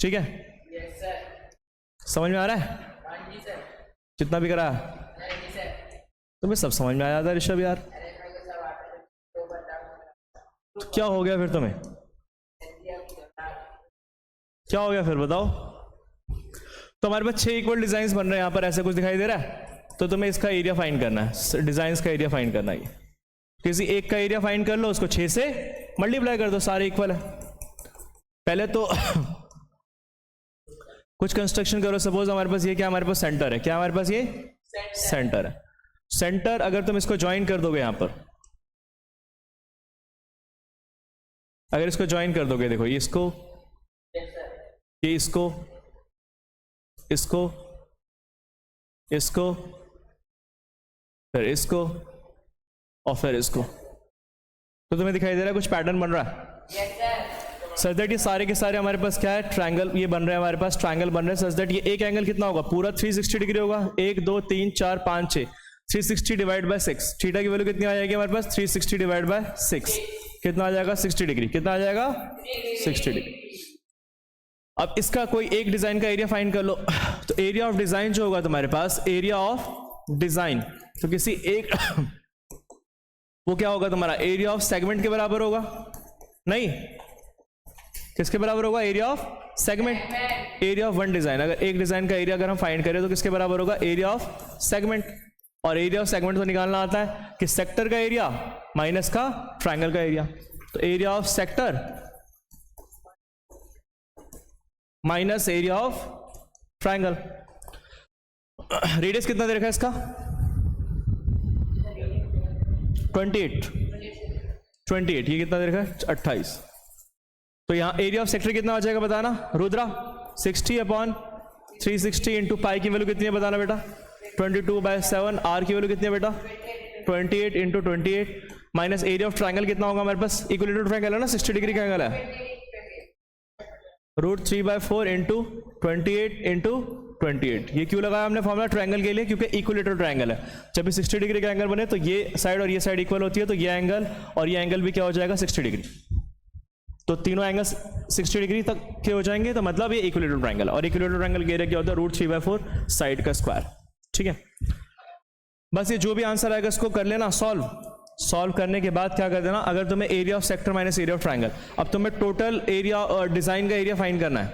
ठीक है, समझ में आ रहा है? जितना भी करा तुम्हें सब समझ में आ जाता है ऋषभ यार। तो क्या हो गया फिर तुम्हें, क्या हो गया फिर बताओ? तो हमारे पास 6 इक्वल डिजाइन बन रहे हैं यहाँ पर, ऐसे कुछ दिखाई दे रहा है। तो तुम्हें इसका एरिया फाइंड करना है, डिजाइन का एरिया फाइंड करना है। किसी एक का एरिया फाइंड कर लो, उसको 6 से मल्टीप्लाई कर दो, सारे इक्वल है। पहले तो कुछ कंस्ट्रक्शन करो। सपोज हमारे पास ये क्या, हमारे पास सेंटर है, क्या हमारे पास ये सेंटर है। सेंटर अगर तुम इसको ज्वाइन कर दोगे यहां पर, अगर इसको ज्वाइन कर दोगे, देखो ये इसको, ये इसको, इसको, इसको, फिर इसको और फिर इसको, तो तुम्हें दिखाई दे रहा है कुछ पैटर्न बन रहा है। सच दैट ये सारे के सारे हमारे पास क्या है, ट्रायंगल ये बन रहे हैं, हमारे पास ट्रायंगल बन रहे हैं। सच दैट ये एक एंगल कितना होगा, पूरा 360 डिग्री होगा। 1 2 3 4 5 6, 360 डिवाइड बाय 6। थीटा की वैल्यू कितनी आ जाएगी हमारे पास, 360 डिवाइड बाय 6 कितना आ जाएगा, 60 डिग्री। कितना आ जाएगा, 60 डिग्री। अब इसका कोई एक डिजाइन का एरिया फाइंड कर लो। तो एरिया ऑफ डिजाइन जो होगा तुम्हारे पास, एरिया ऑफ डिजाइन, तो किसी एक वो क्या होगा तुम्हारा, एरिया ऑफ सेगमेंट के बराबर होगा। नहीं, किसके बराबर होगा, area of segment, area of one design. अगर एक डिजाइन का एरिया अगर हम फाइंड करें तो किसके बराबर होगा, एरिया ऑफ सेगमेंट। और एरिया ऑफ सेगमेंट तो निकालना आता है कि सेक्टर का एरिया माइनस का ट्रायंगल का एरिया। तो area of sector minus area of triangle. Radius कितना दे रखा है इसका, 28। ये कितना दे रखा है, 28। तो यहां एरिया ऑफ सेक्टर कितना आ जाएगा बताना रुद्रा, 60/360 इंटू पाई की वैल्यू कितनी है बताना बेटा, 22/7। आर की वैल्यू कितनी है बेटा, 28 into 28 minus area of triangle कितना होगा हमारे पास, इक्विलेटरल ट्रायंगल है ना, 60 डिग्री का एंगल है, √3/4 इंटू 28 इंटू 28। ये क्यों लगाया हमने फॉर्मूला ट्रायंगल के लिए, क्योंकि इक्विलेटरल ट्रायंगल है। जब भी 60 डिग्री का एंगल बने तो ये साइड और ये साइड इक्वल होती है, तो ये एंगल और ये एंगल भी क्या हो जाएगा, 60 डिग्री। तो तीनों एंगल 60 डिग्री तक के हो जाएंगे, तो मतलब ये इक्विलेटरल ट्रायंगल है। और इक्विलेटरल ट्रायंगल का एरिया क्या होता है, √3/4 साइड का स्क्वायर। ठीक है, बस ये जो भी आंसर आएगा इसको कर लेना सॉल्व करने के बाद क्या कर देना, अगर तुम्हें area of sector minus area of triangle, अब तुम्हें टोटल एरिया और डिजाइन का एरिया फाइंड करना है।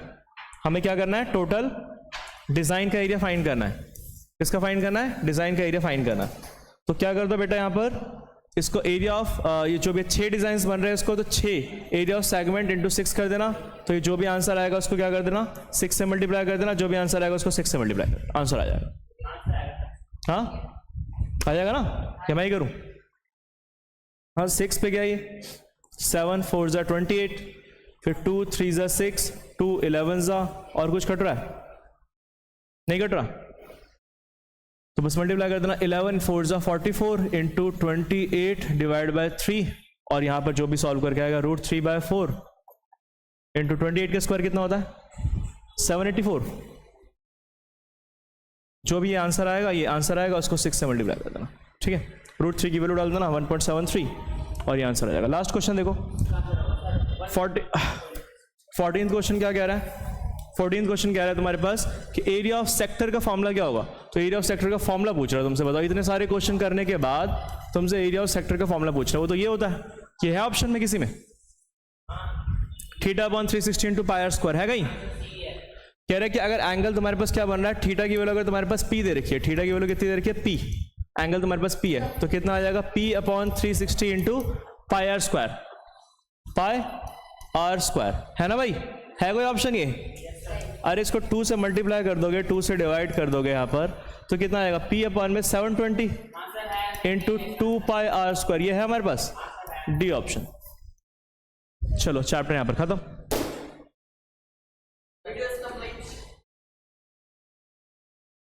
हमें क्या करना है, टोटल डिजाइन का एरिया फाइंड करना है। किसका फाइंड करना है, डिजाइन का एरिया फाइंड करना है। तो क्या कर दो बेटा, यहां पर इसको एरिया ऑफ ये जो भी 6 डिजाइन बन रहे हैं इसको, तो 6 एरिया ऑफ सेगमेंट इंटू 6 कर देना। तो ये जो भी आंसर आएगा उसको क्या कर देना, 6 से मल्टीप्लाई कर देना। जो भी आंसर आएगा उसको 6 से मल्टीप्लाई कर, आंसर आ जाएगा। हाँ आ जाएगा ना, क्या मैं ही करूं, हाँ 6 पे क्या, ये 7 4 ज़ा 28, फिर 2 3 ज़ा 6, 2 11 ज़ा, और कुछ कट रहा है, नहीं कट रहा, तो बस मल्टीप्लाई कर देना। 11 4 ज़ा 44 इंटू 28 डिवाइड बाय 3, और यहां पर जो भी सॉल्व करके आएगा √3/4 इंटू 28 का स्क्वायर कितना होता है, 784। जो भी ये आंसर आएगा उसको 6 से मल्टीप्लाई कर देना। ठीक है, √3 की वैल्यू डाल देना 1.73, और ये आंसर आ जाएगा। लास्ट क्वेश्चन देखो, 14th क्वेश्चन क्या कह रहा है, 14th क्वेश्चन कह रहा है तुम्हारे पास कि एरिया ऑफ सेक्टर का फॉर्मूला क्या होगा। तो एरिया ऑफ सेक्टर का फॉर्मूला पूछ रहा है तुमसे, बताओ इतने सारे क्वेश्चन करने के बाद तुमसे एरिया ऑफ सेक्टर का फॉर्मूला पूछ रहा है। वो तो ये होता है, ये है ऑप्शन में किसी में, θ/360 इंटू πr² है कहीं, कह रहा है कि अगर एंगल तुम्हारे पास क्या बन रहा है, थीटा की वैल्यू अगर तुम्हारे पास p दे रखी है, थीटा की वैल्यू कितनी दे रखी है, p, एंगल तुम्हारे पास p है, तो कितना आ जाएगा, p/360 इंटू πr², πr² है ना भाई, है कोई ऑप्शन ये? अरे इसको 2 से मल्टीप्लाई कर दोगे, 2 से डिवाइड कर दोगे यहाँ पर, तो कितना आएगा, p/720 इंटू 2πr², ये है हमारे पास डी ऑप्शन। चलो चैप्टर यहाँ पर खत्म।